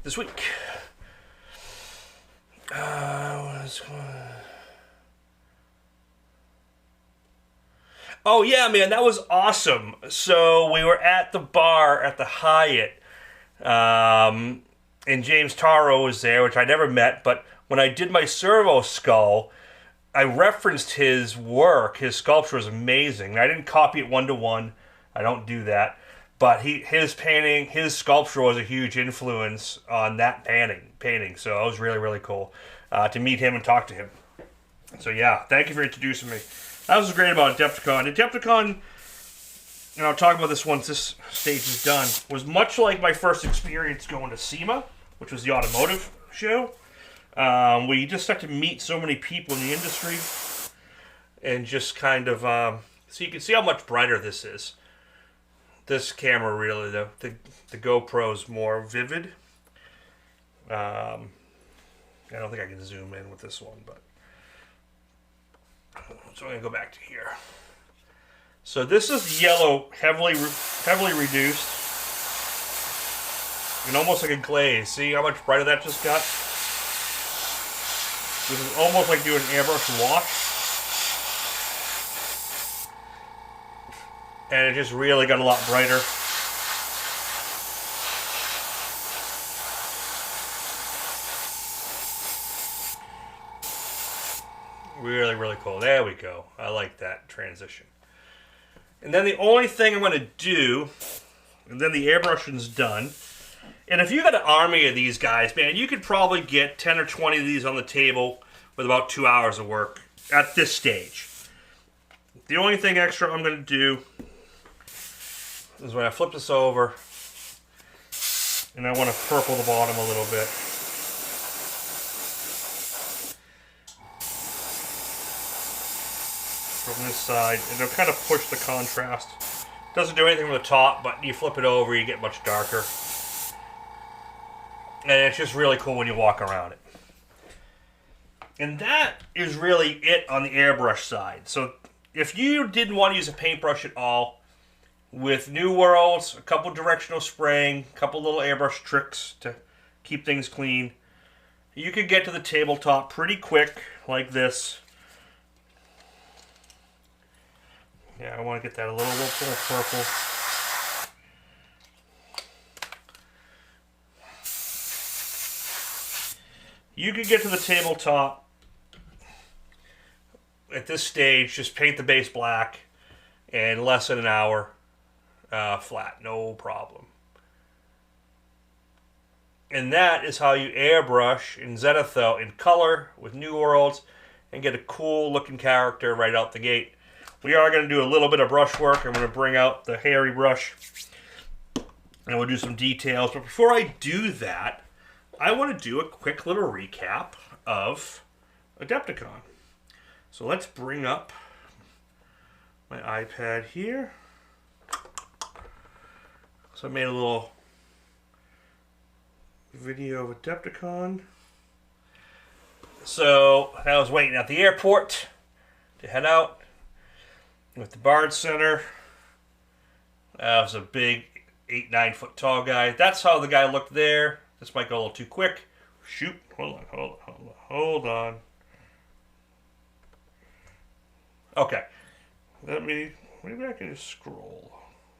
this week. Oh yeah, man, that was awesome. So we were at the bar at the Hyatt, and James Taro was there, which I never met. But when I did my servo skull, I referenced his work. His sculpture was amazing. I didn't copy it 1-to-1. I don't do that. But his painting, his sculpture was a huge influence on that painting. So it was really, really cool to meet him and talk to him. So yeah, thank you for introducing me. That was great about Adepticon. Adepticon, and I'll talk about this once this stage is done, was much like my first experience going to SEMA, which was the automotive show. Where you just start to meet so many people in the industry and just kind of so you can see how much brighter this is. This camera really, the GoPro's more vivid. I don't think I can zoom in with this one, but so I'm gonna go back to here. So this is yellow, heavily reduced, and almost like a glaze. See how much brighter that just got? This is almost like doing an airbrush wash. And it just really got a lot brighter. Really, really cool. There we go. I like that transition. And then the only thing I'm going to do, and then the airbrushing's done. And if you got an army of these guys, man, you could probably get 10 or 20 of these on the table with about 2 hours of work at this stage. The only thing extra I'm going to do is when I flip this over, and I want to purple the bottom a little bit. From this side, and it'll kind of push the contrast. Doesn't do anything from the top, but you flip it over, you get much darker. And it's just really cool when you walk around it. And that is really it on the airbrush side. So if you didn't want to use a paintbrush at all, with Nuworlds, a couple directional spraying, a couple little airbrush tricks to keep things clean, you could get to the tabletop pretty quick like this. Yeah, I want to get that a little purple. You could get to the tabletop at this stage, just paint the base black in less than an hour, flat, no problem. And that is how you airbrush in Zenithal in color with Nuworlds and get a cool looking character right out the gate. We are going to do a little bit of brush work. I'm going to bring out the hairy brush and we'll do some details. But before I do that, I want to do a quick little recap of Adepticon. So let's bring up my iPad here. So I made a little video of Adepticon. So I was waiting at the airport to head out with the Bard Center. That was a big 8-9 foot tall guy. That's how the guy looked there. This might go a little too quick. Shoot. Hold on. Okay. Maybe I can just scroll.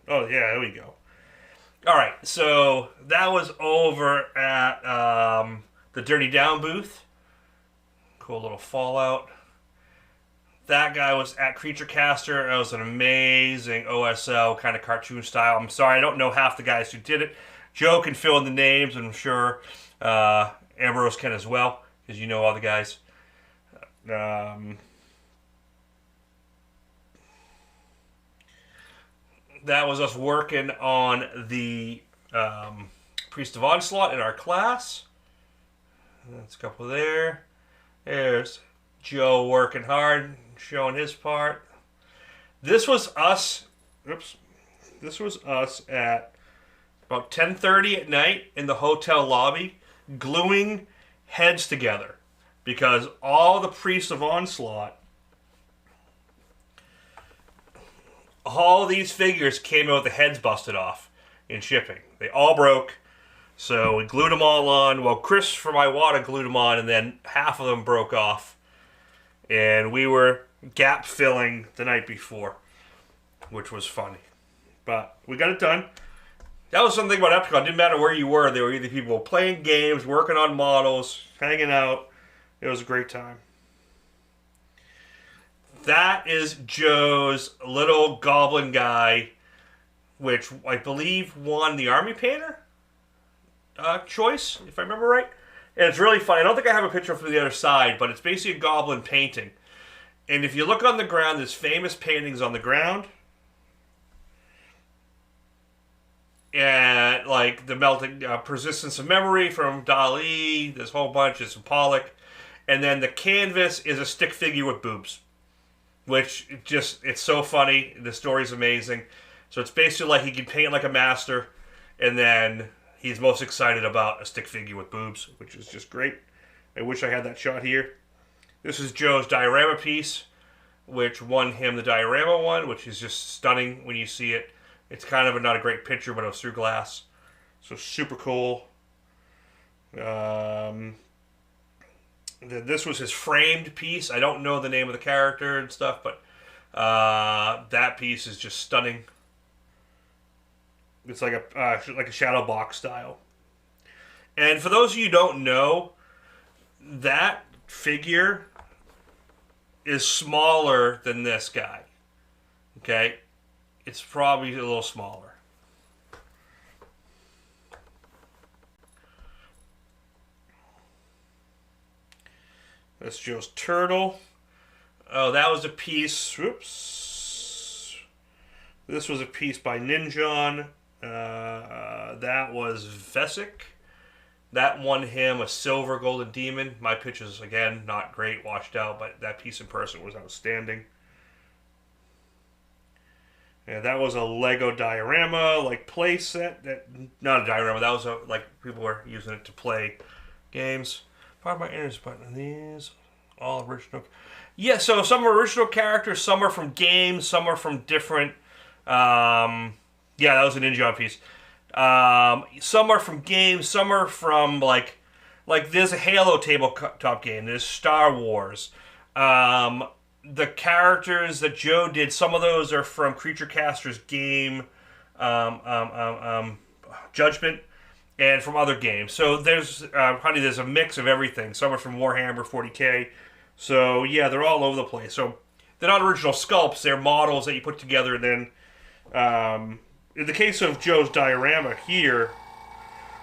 Oh, yeah, there we go. All right, so that was over at the Dirty Down booth. Cool little Fallout. That guy was at Creature Caster. It was an amazing OSL kind of cartoon style. I'm sorry, I don't know half the guys who did it. Joe can fill in the names, and I'm sure Ambrose can as well, because you know all the guys. that was us working on the Priest of Onslaught in our class. That's a couple there. There's Joe working hard, showing his part. This was us. Oops. This was us at about 10:30 at night in the hotel lobby, gluing heads together because all the Priests of Onslaught, all these figures came out with the heads busted off in shipping. They all broke, so we glued them all on. Well, Chris from Iwata glued them on, and then half of them broke off. And we were gap filling the night before, which was funny. But we got it done. That was something about Adepticon. It didn't matter where you were. There were either people playing games, working on models, hanging out. It was a great time. That is Joe's little goblin guy, which I believe won the Army Painter choice, if I remember right. And it's really funny. I don't think I have a picture from the other side, but it's basically a goblin painting. And if you look on the ground, there's famous paintings on the ground. And like the melting persistence of memory from Dali, there's a whole bunch, there's some Pollock. And then the canvas is a stick figure with boobs. Which it's so funny. The story's amazing. So it's basically like he can paint like a master, and then he's most excited about a stick figure with boobs, which is just great. I wish I had that shot here. This is Joe's diorama piece, which won him the diorama one, which is just stunning when you see it. It's kind of not a great picture, but it was through glass. So super cool. This was his framed piece. I don't know the name of the character and stuff, but that piece is just stunning. It's like a shadow box style. And for those of you who don't know, that figure is smaller than this guy. Okay? It's probably a little smaller. That's Joe's turtle. Oh, that was a piece. Whoops. This was a piece by Ninjon. That was Vesic. That won him a silver golden demon. My pictures, again, not great, washed out, but that piece in person was outstanding. And that was a Lego diorama, like play set. Not a diorama. That was like people were using it to play games. Part of my interest button. These all original. Yeah, so some are original characters, some are from games, some are from different. Yeah, that was an Ninja piece. Some are from games, some are from like there's a Halo tabletop game. There's Star Wars. The characters that Joe did, some of those are from Creature Caster's game, Judgment. And from other games. So there's a mix of everything. Some are from Warhammer 40K. So yeah, they're all over the place. So they're not original sculpts, they're models that you put together. And then in the case of Joe's diorama here,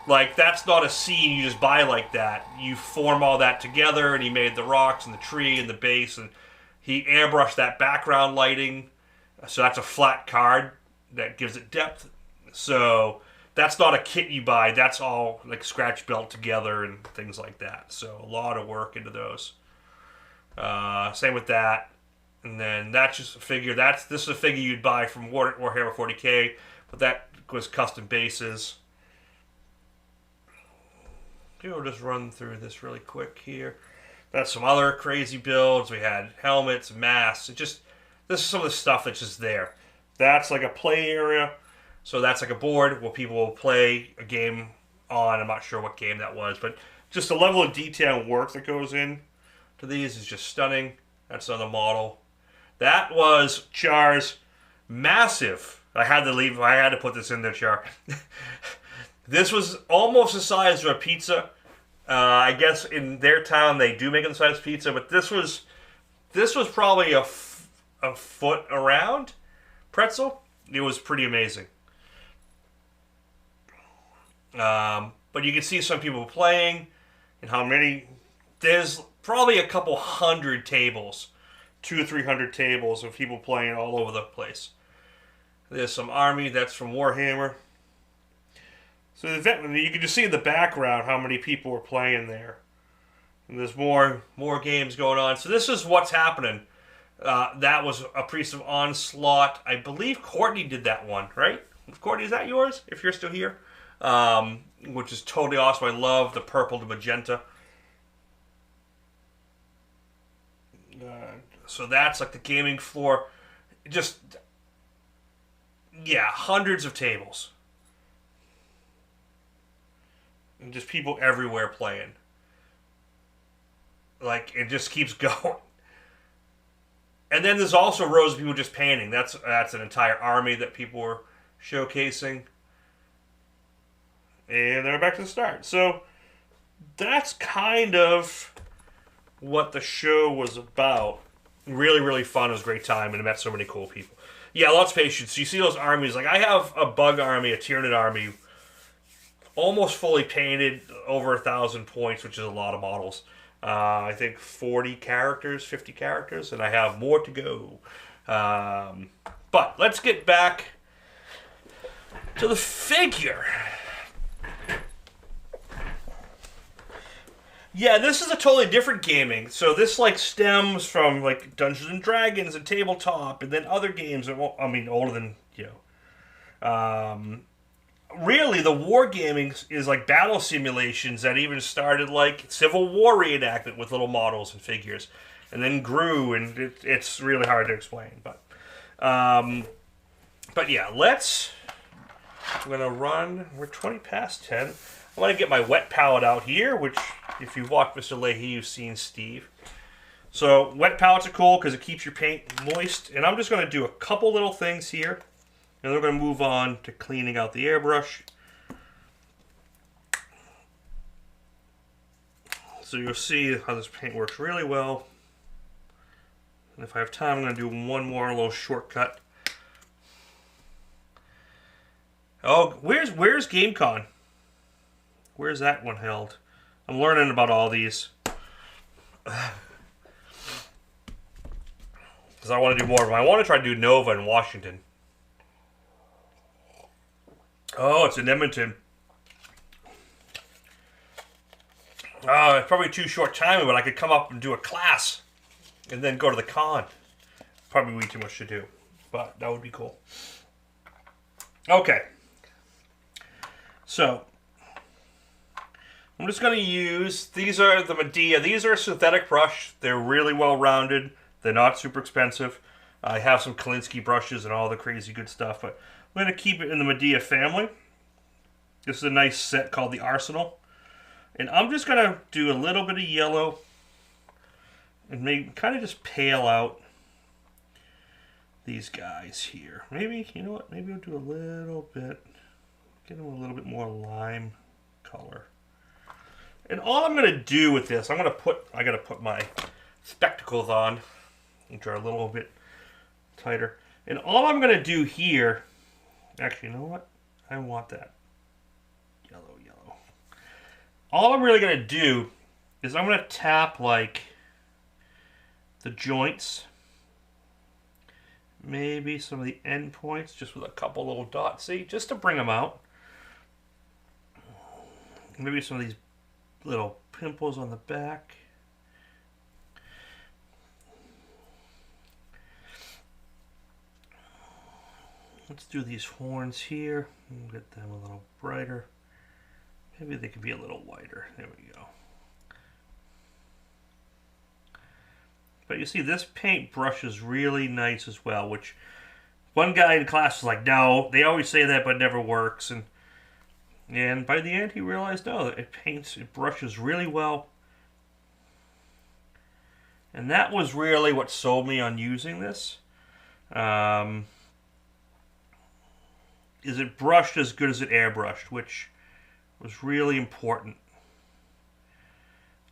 like that's not a scene you just buy like that. You form all that together, and he made the rocks and the tree and the base, and he airbrushed that background lighting. So that's a flat card that gives it depth. So that's not a kit you buy. That's all like scratch built together and things like that. So a lot of work into those. Same with that. And then that's just a figure. This is a figure you'd buy from Warhammer 40K, but that was custom bases. We'll just run through this really quick here. That's some other crazy builds. We had helmets, masks. This is some of the stuff that's just there. That's like a play area. So that's like a board where people will play a game on. I'm not sure what game that was, but just the level of detail and work that goes in to these is just stunning. That's another model. That was Char's massive. I had to put this in there, Char. This was almost the size of a pizza. I guess in their town they do make it the size of pizza, but this was probably a foot around pretzel. It was pretty amazing. But you can see some people playing and how many. There's probably a couple hundred tables, 200 to 300 tables of people playing all over the place. There's some army. That's from Warhammer. So the event, you can just see in the background how many people were playing there. And there's more games going on. So this is what's happening. That was a Priest of Onslaught. I believe Courtney did that one, right? Courtney, is that yours? If you're still here. Which is totally awesome. I love the purple to magenta. So that's like the gaming floor. Just, yeah, hundreds of tables. And just people everywhere playing. Like, it just keeps going. And then there's also rows of people just painting. That's an entire army that people were showcasing. And they're back to the start. So that's kind of what the show was about. Really, really fun. It was a great time, and I met so many cool people. Yeah, lots of patience. You see those armies. Like, I have a bug army, a Tyranid army, almost fully painted, over 1,000 points, which is a lot of models. I think 40 characters, 50 characters, and I have more to go. But let's get back to the figure. Yeah, this is a totally different gaming. So this like stems from like Dungeons and Dragons and tabletop, and then other games. I mean, older than really, the wargaming is like battle simulations that even started like Civil War reenactment with little models and figures, and then grew, and it's really hard to explain. But yeah, we're gonna run. We're 20 past 10. I'm gonna get my wet palette out here, which if you've watched Mr. Leahy, you've seen Steve. So wet palettes are cool because it keeps your paint moist, and I'm just gonna do a couple little things here. And we're going to move on to cleaning out the airbrush. So you'll see how this paint works really well. And if I have time, I'm going to do one more little shortcut. Oh, where's GameCon? Where's that one held? I'm learning about all these. Because I want to do more of them. I want to try to do Nova in Washington. Oh, it's in Edmonton. Oh, it's probably too short timing, but I could come up and do a class and then go to the con. Probably way too much to do, but that would be cool. Okay. So, I'm just going to use, these are the Medea. These are a synthetic brush. They're really well rounded. They're not super expensive. I have some Kolinsky brushes and all the crazy good stuff, but I'm going to keep it in the Medea family. This is a nice set called the Arsenal. And I'm just going to do a little bit of yellow and maybe kind of just pale out these guys here. Maybe, you know what, maybe I'll do a little bit, get them a little bit more lime color. And all I'm going to do with this, I got to put my spectacles on, which are a little bit tighter. And all I'm going to do here, actually, you know what? I want that yellow. All I'm really going to do is I'm going to tap like the joints, maybe some of the end points, just with a couple little dots, see, just to bring them out. Maybe some of these little pimples on the back. Let's do these horns here. We'll get them a little brighter. Maybe they could be a little whiter. There we go. But you see, this paint brushes really nice as well, which one guy in class was like, no, they always say that, but it never works. And by the end, he realized, no, it brushes really well. And that was really what sold me on using this. Is it brushed as good as it airbrushed, which was really important.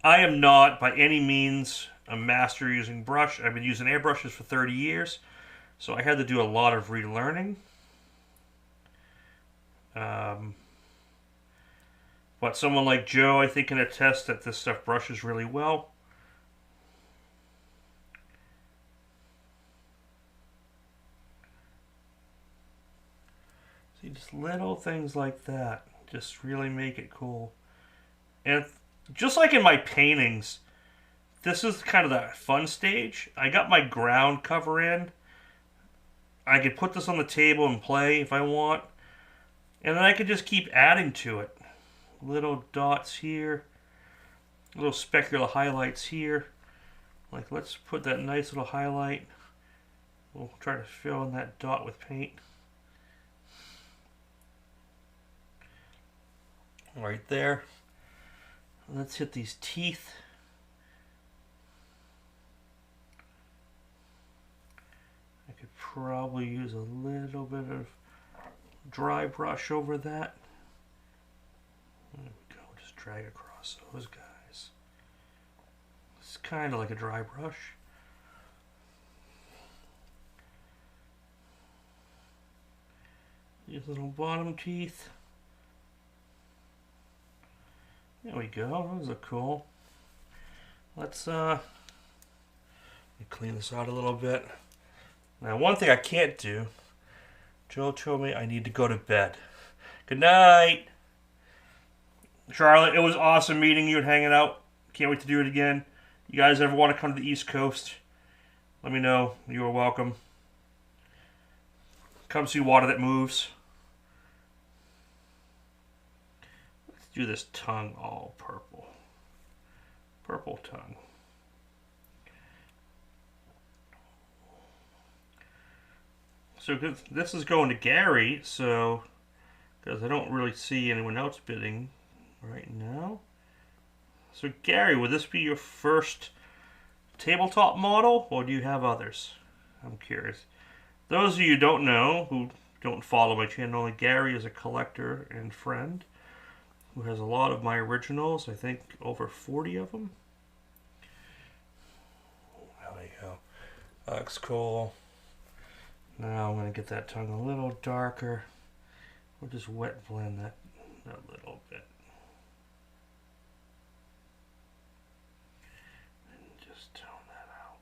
I am not, by any means, a master using brush. I've been using airbrushes for 30 years, so I had to do a lot of relearning. But someone like Joe, I think, can attest that this stuff brushes really well. Just little things like that just really make it cool. And just like in my paintings, this is kind of that fun stage. I got my ground cover in. I could put this on the table and play if I want. And then I could just keep adding to it. Little dots here. Little specular highlights here. Like, let's put that nice little highlight. We'll try to fill in that dot with paint. Right there. Let's hit these teeth. I could probably use a little bit of dry brush over that. There we go, just drag across those guys. It's kind of like a dry brush. These little bottom teeth. There we go, those look cool. Let's let me clean this out a little bit. Now, one thing I can't do, Joe told me I need to go to bed. Good night. Charlotte, it was awesome meeting you and hanging out. Can't wait to do it again. You guys ever want to come to the East Coast, let me know. You are welcome. Come see Water That Moves. Let's do this tongue all purple. Purple tongue. So this is going to Gary, so because I don't really see anyone else bidding right now. So Gary, would this be your first tabletop model, or do you have others? I'm curious. Those of you who don't know, who don't follow my channel, Gary is a collector and friend who has a lot of my originals. I think over 40 of them. There we go. Looks cool. Now I'm going to get that tongue a little darker. We'll just wet blend that a little bit. And just tone that out.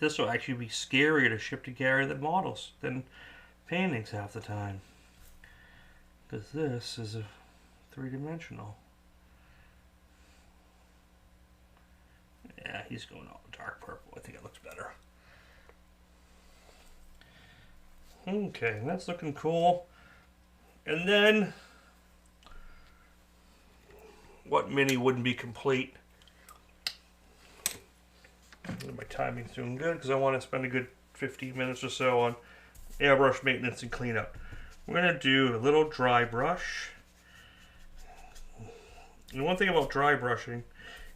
This will actually be scarier to ship to Gary than models, than paintings half the time. Because this is a three-dimensional. Yeah, he's going all dark purple. I think it looks better. Okay, that's looking cool. And then, what mini wouldn't be complete? My timing's doing good because I want to spend a good 15 minutes or so on airbrush maintenance and cleanup. We're going to do a little dry brush. And one thing about dry brushing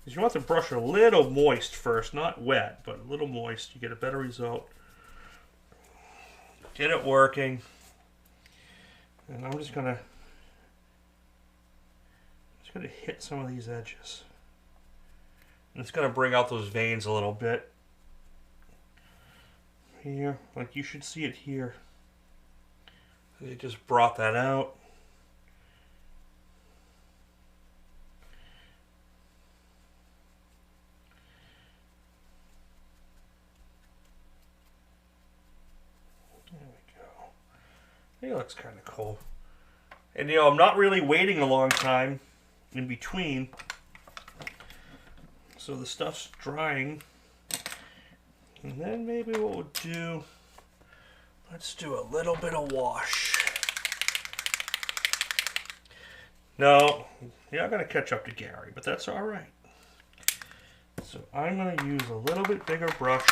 is you want the brush a little moist first, not wet, but a little moist. You get a better result. Get it working. And I'm just gonna hit some of these edges. And it's gonna bring out those veins a little bit. Here, like you should see it here. It just brought that out. It looks kind of cool. And you know, I'm not really waiting a long time in between. So the stuff's drying. And then maybe what we'll do, let's do a little bit of wash. No, you're not going to catch up to Gary, but that's all right. So I'm going to use a little bit bigger brush.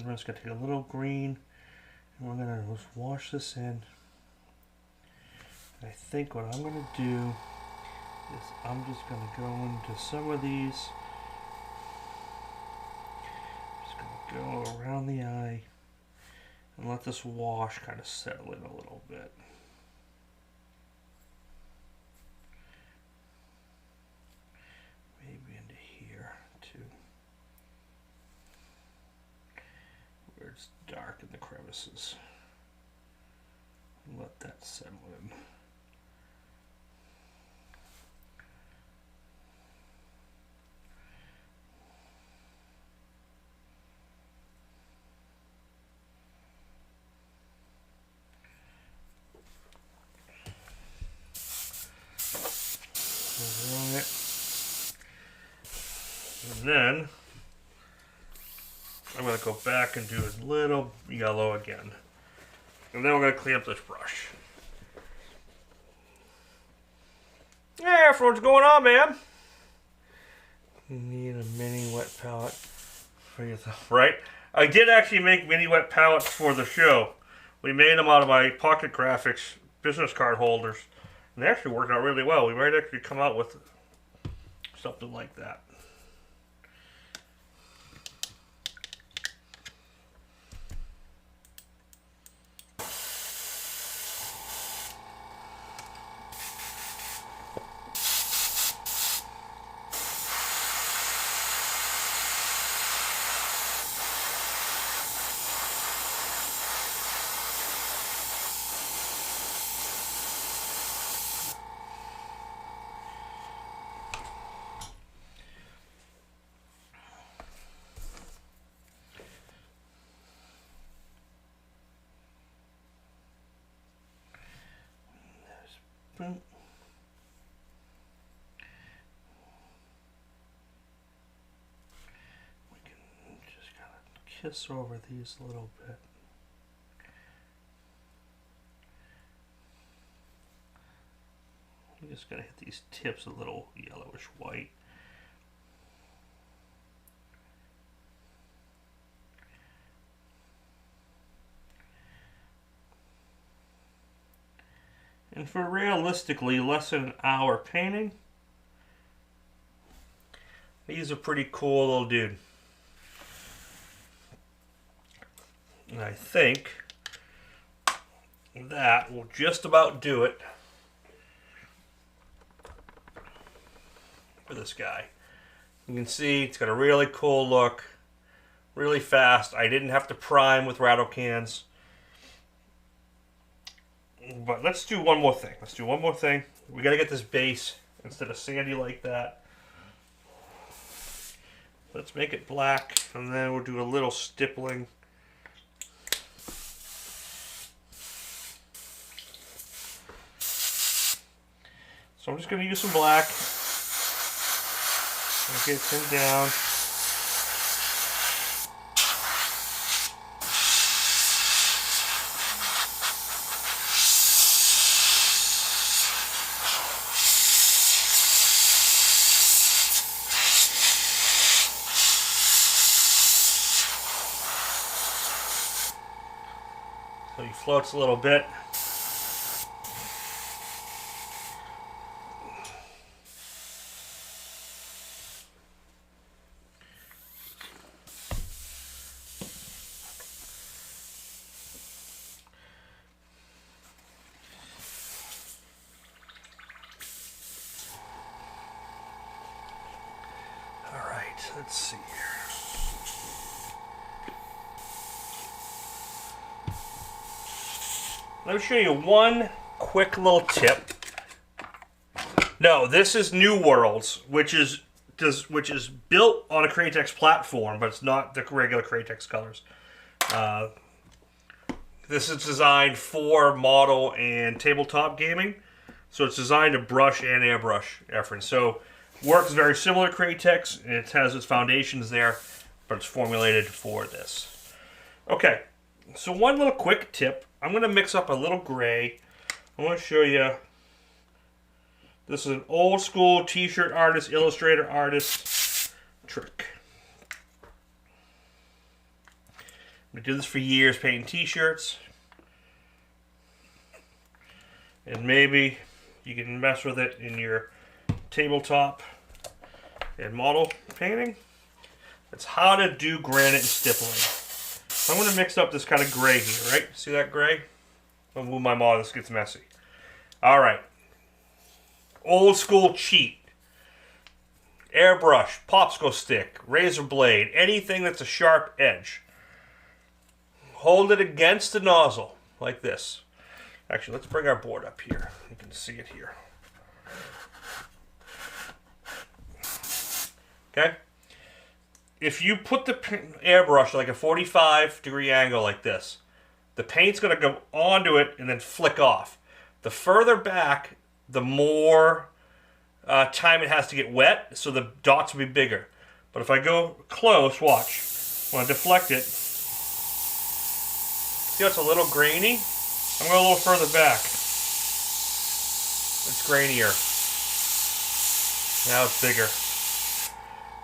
I'm just going to take a little green. And we're going to just wash this in. I think what I'm going to do is I'm just going to go into some of these. Just going to go around the eye and let this wash kind of settle in a little bit. Maybe into here too. Where it's dark in the crevices. Let that settle in. then I'm going to go back and do a little yellow again. And then we're going to clean up this brush. Hey, what's going on, man? You need a mini wet palette for your right? I did actually make mini wet palettes for the show. We made them out of my Pocket Graphics business card holders. And they actually worked out really well. We might actually come out with something like that. Boom. We can just kind of kiss over these a little bit. I'm just going to hit these tips a little yellowish white. And for realistically less than an hour painting, he's a pretty cool little dude. And I think that will just about do it for this guy. You can see it's got a really cool look, really fast. I didn't have to prime with rattle cans. But let's do one more thing. We got to get this base instead of sandy like that. Let's make it black, and then we'll do a little stippling. So I'm just going to use some black. Get him down. So he floats a little bit. All right, let's see here. Let me show you one quick little tip. No, this is Nuworlds, which is built on a Cratex platform, but it's not the regular Cratex colors. This is designed for model and tabletop gaming, so it's designed to brush and airbrush reference. So works very similar to Cratex, and it has its foundations there, but it's formulated for this. Okay, so one little quick tip. I'm going to mix up a little gray. I want to show you. This is an old school t-shirt artist, illustrator artist trick. I did this for years, painting t-shirts. And maybe you can mess with it in your tabletop and model painting. It's how to do granite and stippling. I'm going to mix up this kind of gray here, right? See that gray? I'll move my model, this gets messy. All right. Old school cheat. Airbrush, popsicle stick, razor blade, anything that's a sharp edge. Hold it against the nozzle, like this. Actually, let's bring our board up here. You can see it here. Okay? If you put the airbrush like a 45-degree angle like this, the paint's going to go onto it and then flick off. The further back, the more time it has to get wet, so the dots will be bigger. But if I go close, watch. When I deflect it, see how it's a little grainy? I'm going a little further back. It's grainier. Now it's bigger.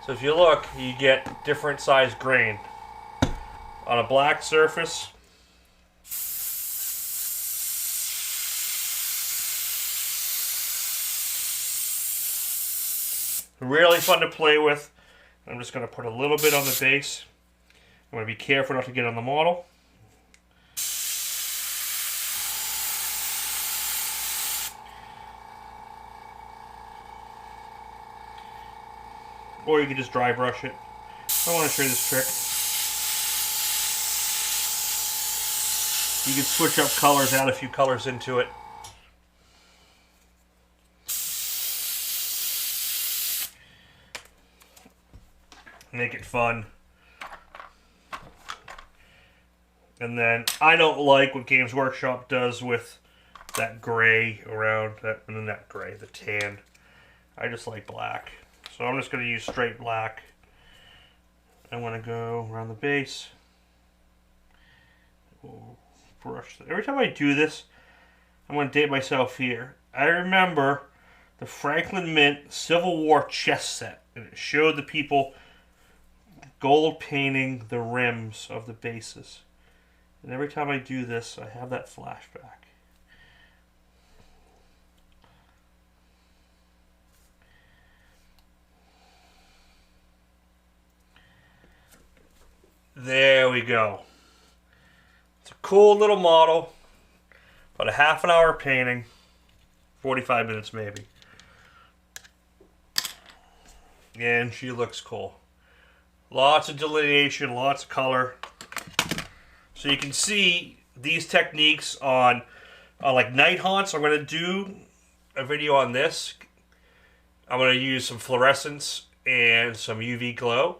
So if you look, you get different size grain. On a black surface, really fun to play with. I'm just going to put a little bit on the base. I'm going to be careful not to get on the model. Or you can just dry brush it. I want to show you this trick. You can switch up colors, add a few colors into it. Make it fun. And then I don't like what Games Workshop does with that gray around that, and then that gray, the tan. I just like black. So I'm just going to use straight black. I want to go around the base. Brush. Every time I do this, I'm going to date myself here. I remember the Franklin Mint Civil War chess set, and it showed the people gold painting the rims of the bases. And every time I do this, I have that flashback. There we go. It's a cool little model. About a half an hour painting. 45 minutes maybe. And she looks cool. Lots of delineation, lots of color. So you can see these techniques on like night haunts. I'm going to do a video on this. I'm going to use some fluorescence and some UV glow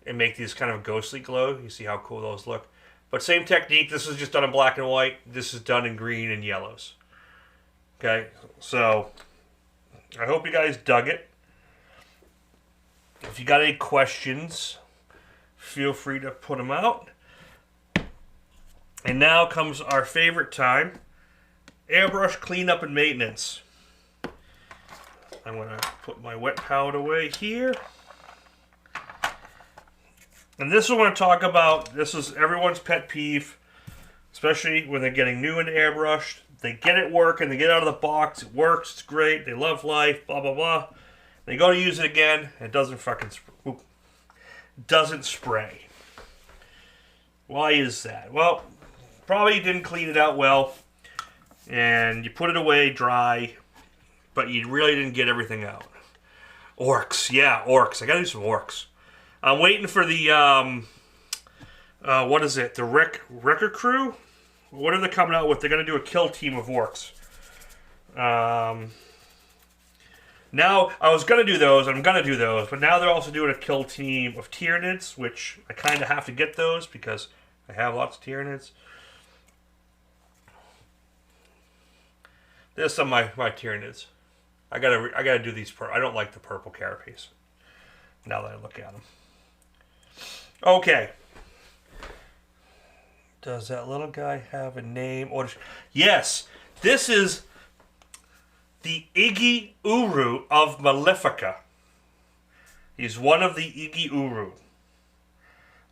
and make these kind of ghostly glow. You see how cool those look. But same technique. This is just done in black and white. This is done in green and yellows. Okay, so I hope you guys dug it. If you got any questions, feel free to put them out. And now comes our favorite time, airbrush cleanup and maintenance. I'm going to put my wet palette away here. And this is what I want to talk about. This is everyone's pet peeve, especially when they're getting new into airbrush. They get it working, they get out of the box, it works, it's great, they love life, blah, blah, blah. They go to use it again, and it doesn't doesn't spray. Why is that? Well, probably you didn't clean it out well, and you put it away dry, but you really didn't get everything out. Orcs, yeah, orcs. I gotta do some orcs. I'm waiting for the, what is it? The Wrecker Crew? What are they coming out with? They're gonna do a kill team of orcs. Now, I was going to do those, I'm going to do those, but now they're also doing a kill team of Tyranids, which I kind of have to get those because I have lots of Tyranids. There's some of my Tyranids. I gotta do these. I don't like the purple carapace. Now that I look at them. Okay. Does that little guy have a name? Or yes, this is the Igi-Uru of Malifica. He's one of the Igi-Uru.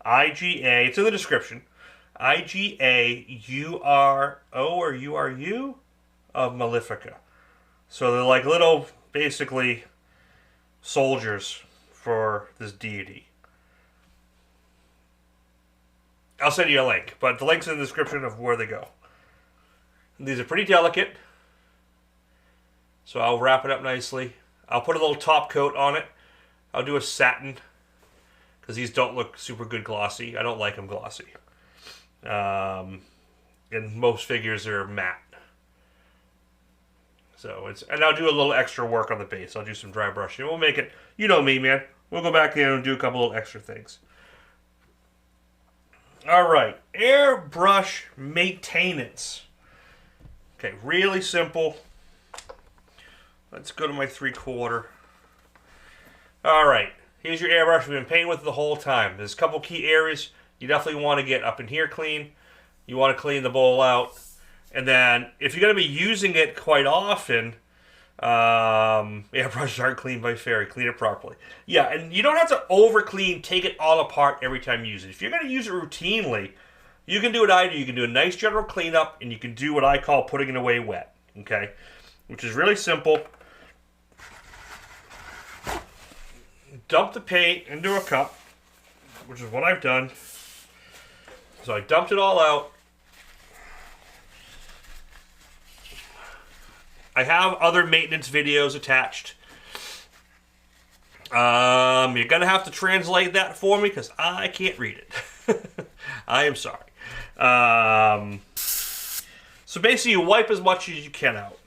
IGA, it's in the description. IGA-URO or URU of Malifica. So they're like little, basically, soldiers for this deity. I'll send you a link, but the link's in the description of where they go. These are pretty delicate. So I'll wrap it up nicely. I'll put a little top coat on it. I'll do a satin, because these don't look super good glossy. I don't like them glossy. And most figures are matte. So and I'll do a little extra work on the base. I'll do some dry brushing. We'll make it, you know me, man. We'll go back in and do a couple little extra things. Alright, airbrush maintenance. Okay, really simple. Let's go to my 3/4. Alright, Here's your airbrush we've been painting with the whole time. There's a couple key areas you definitely want to get up in here clean. You want to clean the bowl out. And then, if you're going to be using it quite often, airbrushes aren't cleaned by fairy. Clean it properly. Yeah, and you don't have to over clean, take it all apart every time you use it. If you're going to use it routinely, you can do what I do. You can do a nice general cleanup, and you can do what I call putting it away wet. Okay? Which is really simple. Dump the paint into a cup, which is what I've done. So I dumped it all out. I have other maintenance videos attached. You're going to have to translate that for me because I can't read it. I am sorry. So basically you wipe as much as you can out.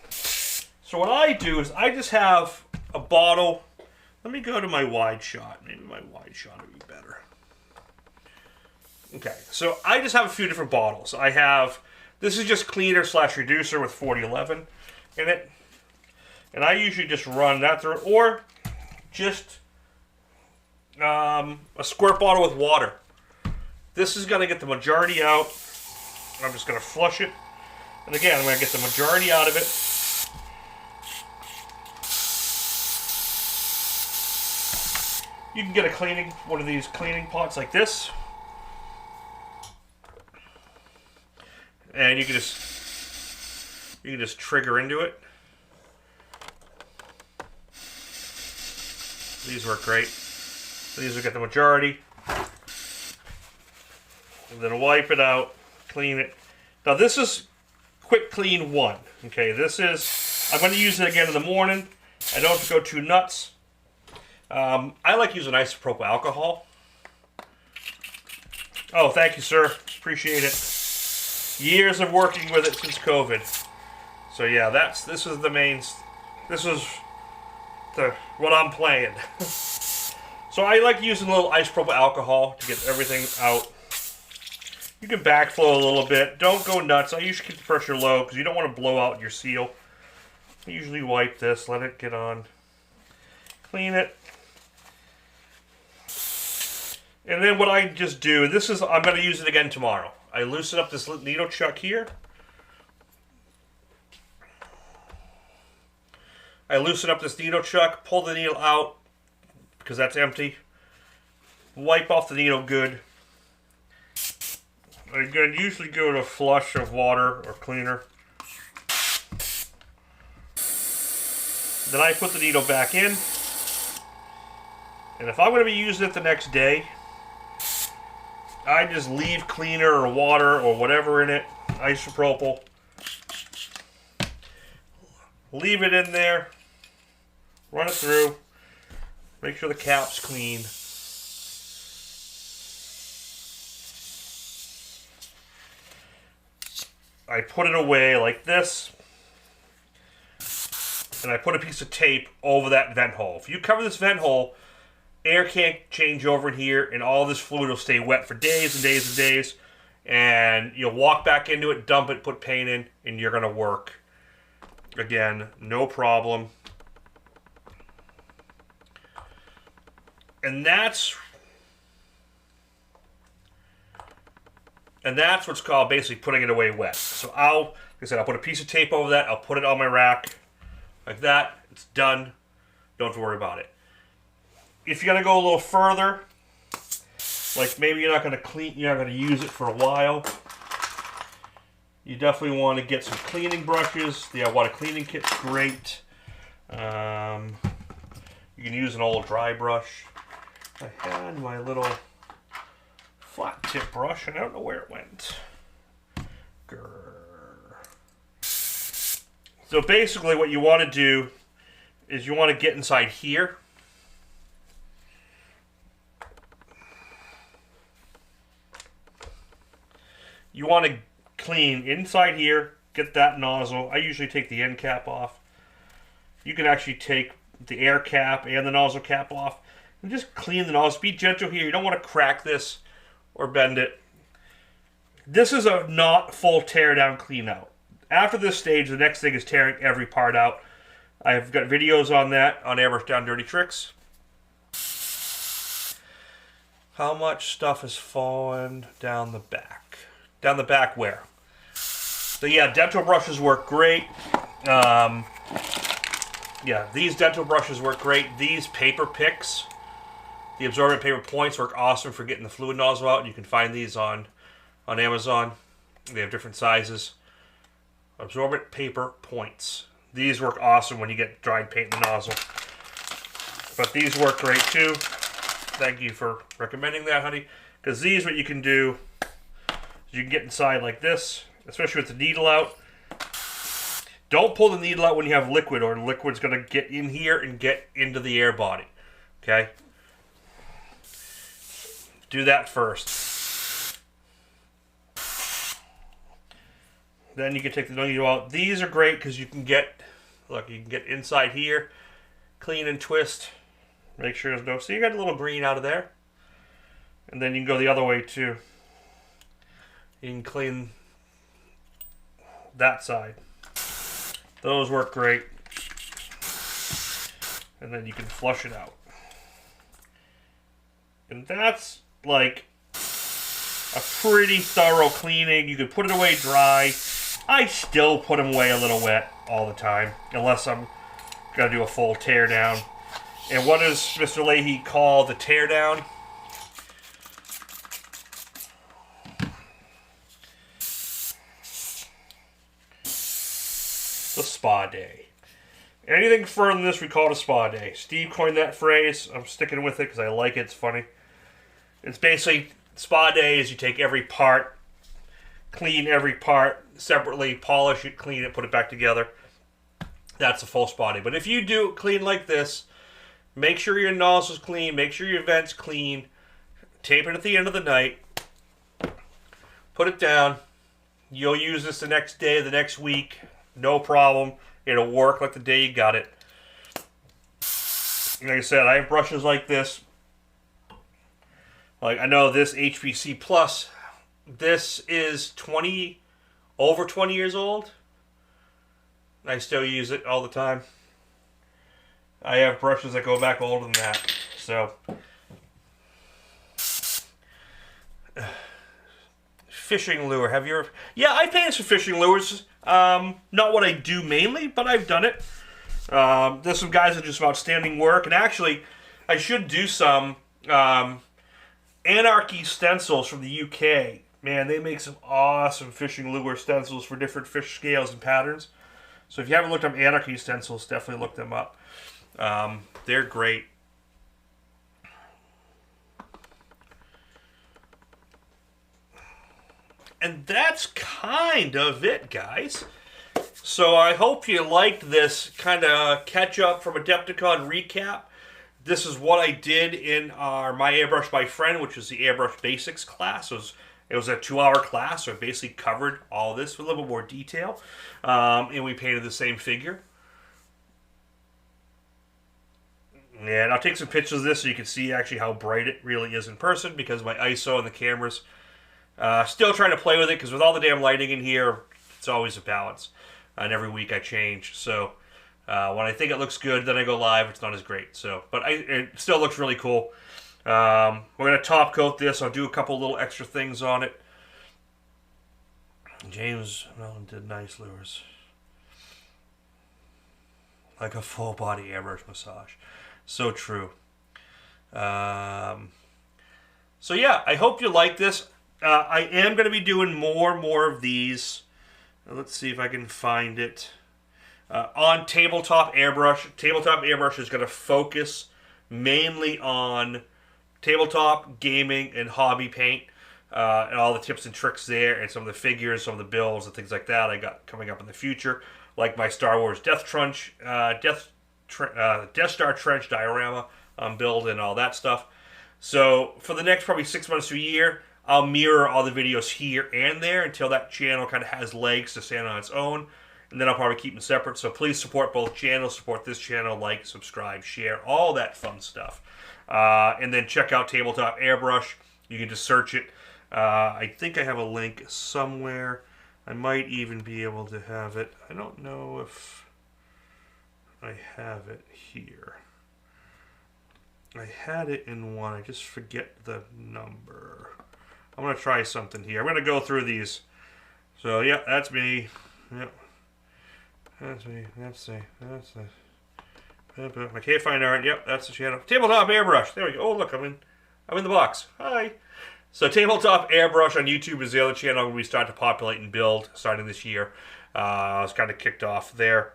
So what I do is I just have a bottle. Let me go to my wide shot. Maybe my wide shot would be better. Okay, so I just have a few different bottles. I have, this is just cleaner / reducer with 4011 in it. And I usually just run that through, or just a squirt bottle with water. This is going to get the majority out. I'm just going to flush it. And again, I'm going to get the majority out of it. You can get one of these cleaning pots like this. And you can just trigger into it. These work great. These will get the majority. And then wipe it out, clean it. Now this is quick clean 1. Okay, this is, I'm going to use it again in the morning. I don't have to go too nuts. I like using isopropyl alcohol. Oh, thank you, sir. Appreciate it. Years of working with it since COVID. So yeah, this is the main. This is what I'm playing. So I like using a little isopropyl alcohol to get everything out. You can backflow a little bit. Don't go nuts. I usually keep the pressure low because you don't want to blow out your seal. I usually wipe this, let it get on. Clean it. And then what I just do, I'm going to use it again tomorrow. I loosen up this needle chuck here. I loosen up this needle chuck, pull the needle out, because that's empty. Wipe off the needle good. I'm going to usually go to a flush of water or cleaner. Then I put the needle back in. And if I'm going to be using it the next day, I just leave cleaner or water or whatever in it, isopropyl. Leave it in there. Run it through. Make sure the cap's clean. I put it away like this. And I put a piece of tape over that vent hole. If you cover this vent hole, air can't change over in here, and all this fluid will stay wet for days and days and days. And you'll walk back into it, dump it, put paint in, and you're going to work. Again, no problem. And that's what's called basically putting it away wet. So like I said, I'll put a piece of tape over that. I'll put it on my rack like that. It's done. Don't have to worry about it. If you're gonna go a little further, like maybe you're not gonna use it for a while, you definitely want to get some cleaning brushes. The water cleaning kit's great. You can use an old dry brush. I had my little flat tip brush and I don't know where it went. Grr. So basically what you want to do is you want to get inside here. You want to clean inside here, get that nozzle. I usually take the end cap off. You can actually take the air cap and the nozzle cap off and just clean the nozzle. Be gentle here. You don't want to crack this or bend it. This is a not full tear down clean out. After this stage, the next thing is tearing every part out. I've got videos on that on Airbrush Down Dirty Tricks. How much stuff has fallen down the back? Down the back where? So yeah, dental brushes work great. Yeah, these dental brushes work great. These paper picks, the absorbent paper points, work awesome for getting the fluid nozzle out. You can find these on Amazon. They have different sizes. Absorbent paper points. These work awesome when you get dried paint in the nozzle. But these work great too. Thank you for recommending that, honey. Because these, what you can do, is you can get inside like this, especially with the needle out. Don't pull the needle out when you have liquid, or the liquid's going to get in here and get into the air body. Okay? Do that first. Then you can take the needle out. These are great because you can get, look, you can get inside here, clean and twist. Make sure there's no, so you got a little green out of there. And then you can go the other way too. You can clean that side. Those work great. And then you can flush it out. And that's like a pretty thorough cleaning. You can put it away dry. I still put them away a little wet all the time, unless I'm going to do a full tear down. And what does Mr. Leahy call the tear down? The spa day. Anything further than this, we call it a spa day. Steve coined that phrase. I'm sticking with it because I like it. It's funny. It's basically, spa day is you take every part, clean every part separately, polish it, clean it, put it back together. That's a full spa day. But if you do it clean like this, make sure your nozzle's clean, make sure your vent's clean, tape it at the end of the night, put it down. You'll use this the next day, the next week, no problem. It'll work like the day you got it. Like I said, I have brushes like this. Like, I know this HPC Plus, this is over 20 years old. I still use it all the time. I have brushes that go back older than that. So, fishing lure. Have you ever? Yeah, I painted some fishing lures. Not what I do mainly, but I've done it. There's some guys that do some outstanding work, and actually, I should do some Anarchy stencils from the UK. Man, they make some awesome fishing lure stencils for different fish scales and patterns. So if you haven't looked up Anarchy stencils, definitely look them up. They're great. And that's kind of it, guys. So I hope you liked this kind of catch-up from Adepticon recap. This is what I did in our My Airbrush by Friend, which was the Airbrush Basics class. It was a 2-hour class, so it basically covered all this with a little more detail. And we painted the same figure. And I'll take some pictures of this so you can see actually how bright it really is in person, because my ISO and the cameras, still trying to play with it, because with all the damn lighting in here, it's always a balance. And every week I change. So when I think it looks good, then I go live. It's not as great. So, but it still looks really cool. We're going to top coat this. I'll do a couple little extra things on it. James Mellon did nice lures. Like a full body airbrush massage. So true. So yeah, I hope you like this. I am going to be doing more of these. Let's see if I can find it. On Tabletop Airbrush. Tabletop Airbrush is going to focus mainly on tabletop, gaming, and hobby paint. And all the tips and tricks there, and some of the figures, some of the builds, and things like that I got coming up in the future. Like my Star Wars Death Star Trench diorama build and all that stuff. So for the next probably 6 months to a year, I'll mirror all the videos here and there until that channel kind of has legs to stand on its own. And then I'll probably keep them separate. So please support both channels. Support this channel. Like, subscribe, share, all that fun stuff. And then check out Tabletop Airbrush. You can just search it. I think I have a link somewhere. I might even be able to have it. I don't know if I have it here. I had it in one. I just forget the number. I'm going to try something here. I'm going to go through these. So, yeah, that's me. Yep. That's me. That's me. That's me. I can't find art. Yep, that's the channel. Tabletop Airbrush. There we go. Oh, look, I'm in the box. Hi. So, Tabletop Airbrush on YouTube is the other channel we start to populate and build starting this year. It's kind of kicked off there.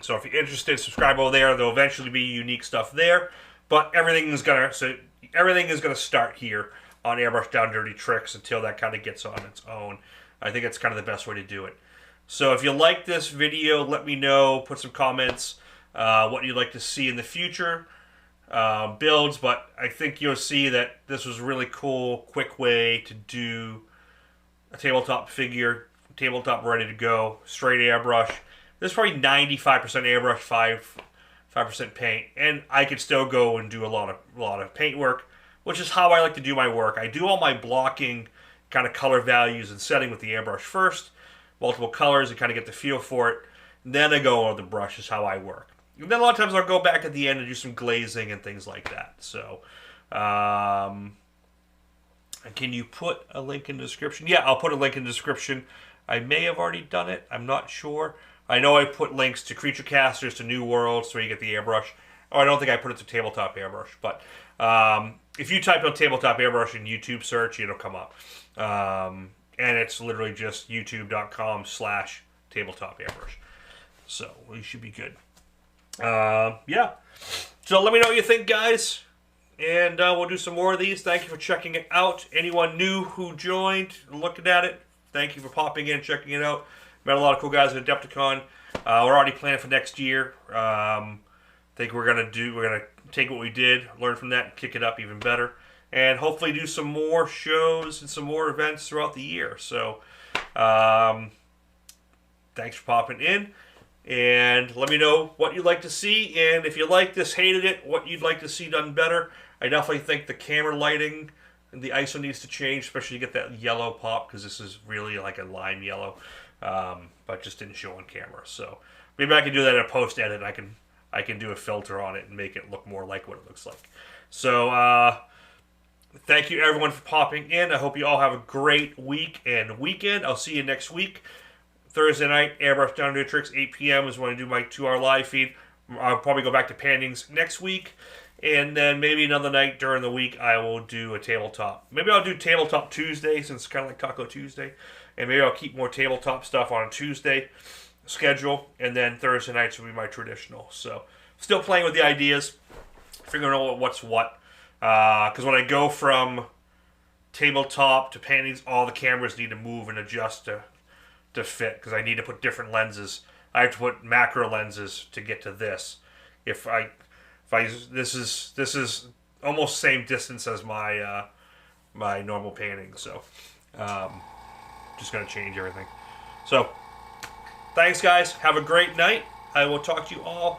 So, if you're interested, subscribe over there. There'll eventually be unique stuff there. But everything is gonna start here on Airbrush Down Dirty Tricks until that kind of gets on its own. I think it's kind of the best way to do it. So if you like this video, let me know. Put some comments what you'd like to see in the future builds. But I think you'll see that this was a really cool, quick way to do a tabletop figure, tabletop ready to go, straight airbrush. This is probably 95% airbrush, 5% paint, and I could still go and do a lot of paint work, which is how I like to do my work. I do all my blocking, kind of color values and setting with the airbrush first, multiple colors, and kind of get the feel for it. And then I go on the brush is how I work. And then a lot of times I'll go back at the end and do some glazing and things like that. So, can you put a link in the description? Yeah, I'll put a link in the description. I may have already done it. I'm not sure. I know I put links to Creature Casters, to Nuworlds, where you get the airbrush. Oh, I don't think I put it to Tabletop Airbrush. But if you type in Tabletop Airbrush in YouTube search, it'll come up. And it's literally just youtube.com/Tabletop Airbrush. So we should be good. Yeah. So let me know what you think, guys. And we'll do some more of these. Thank you for checking it out. Anyone new who joined, looking at it, thank you for popping in, checking it out. Met a lot of cool guys at Adepticon. We're already planning for next year. Think we're gonna take what we did, learn from that, and kick it up even better, and hopefully do some more shows and some more events throughout the year. So, thanks for popping in, and let me know what you'd like to see, and if you liked this, hated it, what you'd like to see done better. I definitely think the camera lighting and the ISO needs to change, especially to get that yellow pop, because this is really like a lime yellow. But just didn't show on camera. So maybe I can do that in a post edit. I can do a filter on it and make it look more like what it looks like. So thank you everyone for popping in. I hope you all have a great week and weekend. I'll see you next week. Thursday night, Airbrush Down to Tricks, 8 p.m. is when I do my 2-hour live feed. I'll probably go back to paintings next week. And then maybe another night during the week, I will do a tabletop. Maybe I'll do Tabletop Tuesday, since it's kind of like Taco Tuesday. And maybe I'll keep more tabletop stuff on a Tuesday schedule. And then Thursday nights will be my traditional. So, still playing with the ideas. Figuring out what's what. Because when I go from tabletop to paintings, all the cameras need to move and adjust to fit. Because I need to put different lenses. I have to put macro lenses to get to this. This is almost same distance as my my normal painting, so just gonna change everything. So thanks guys, have a great night. I will talk to you all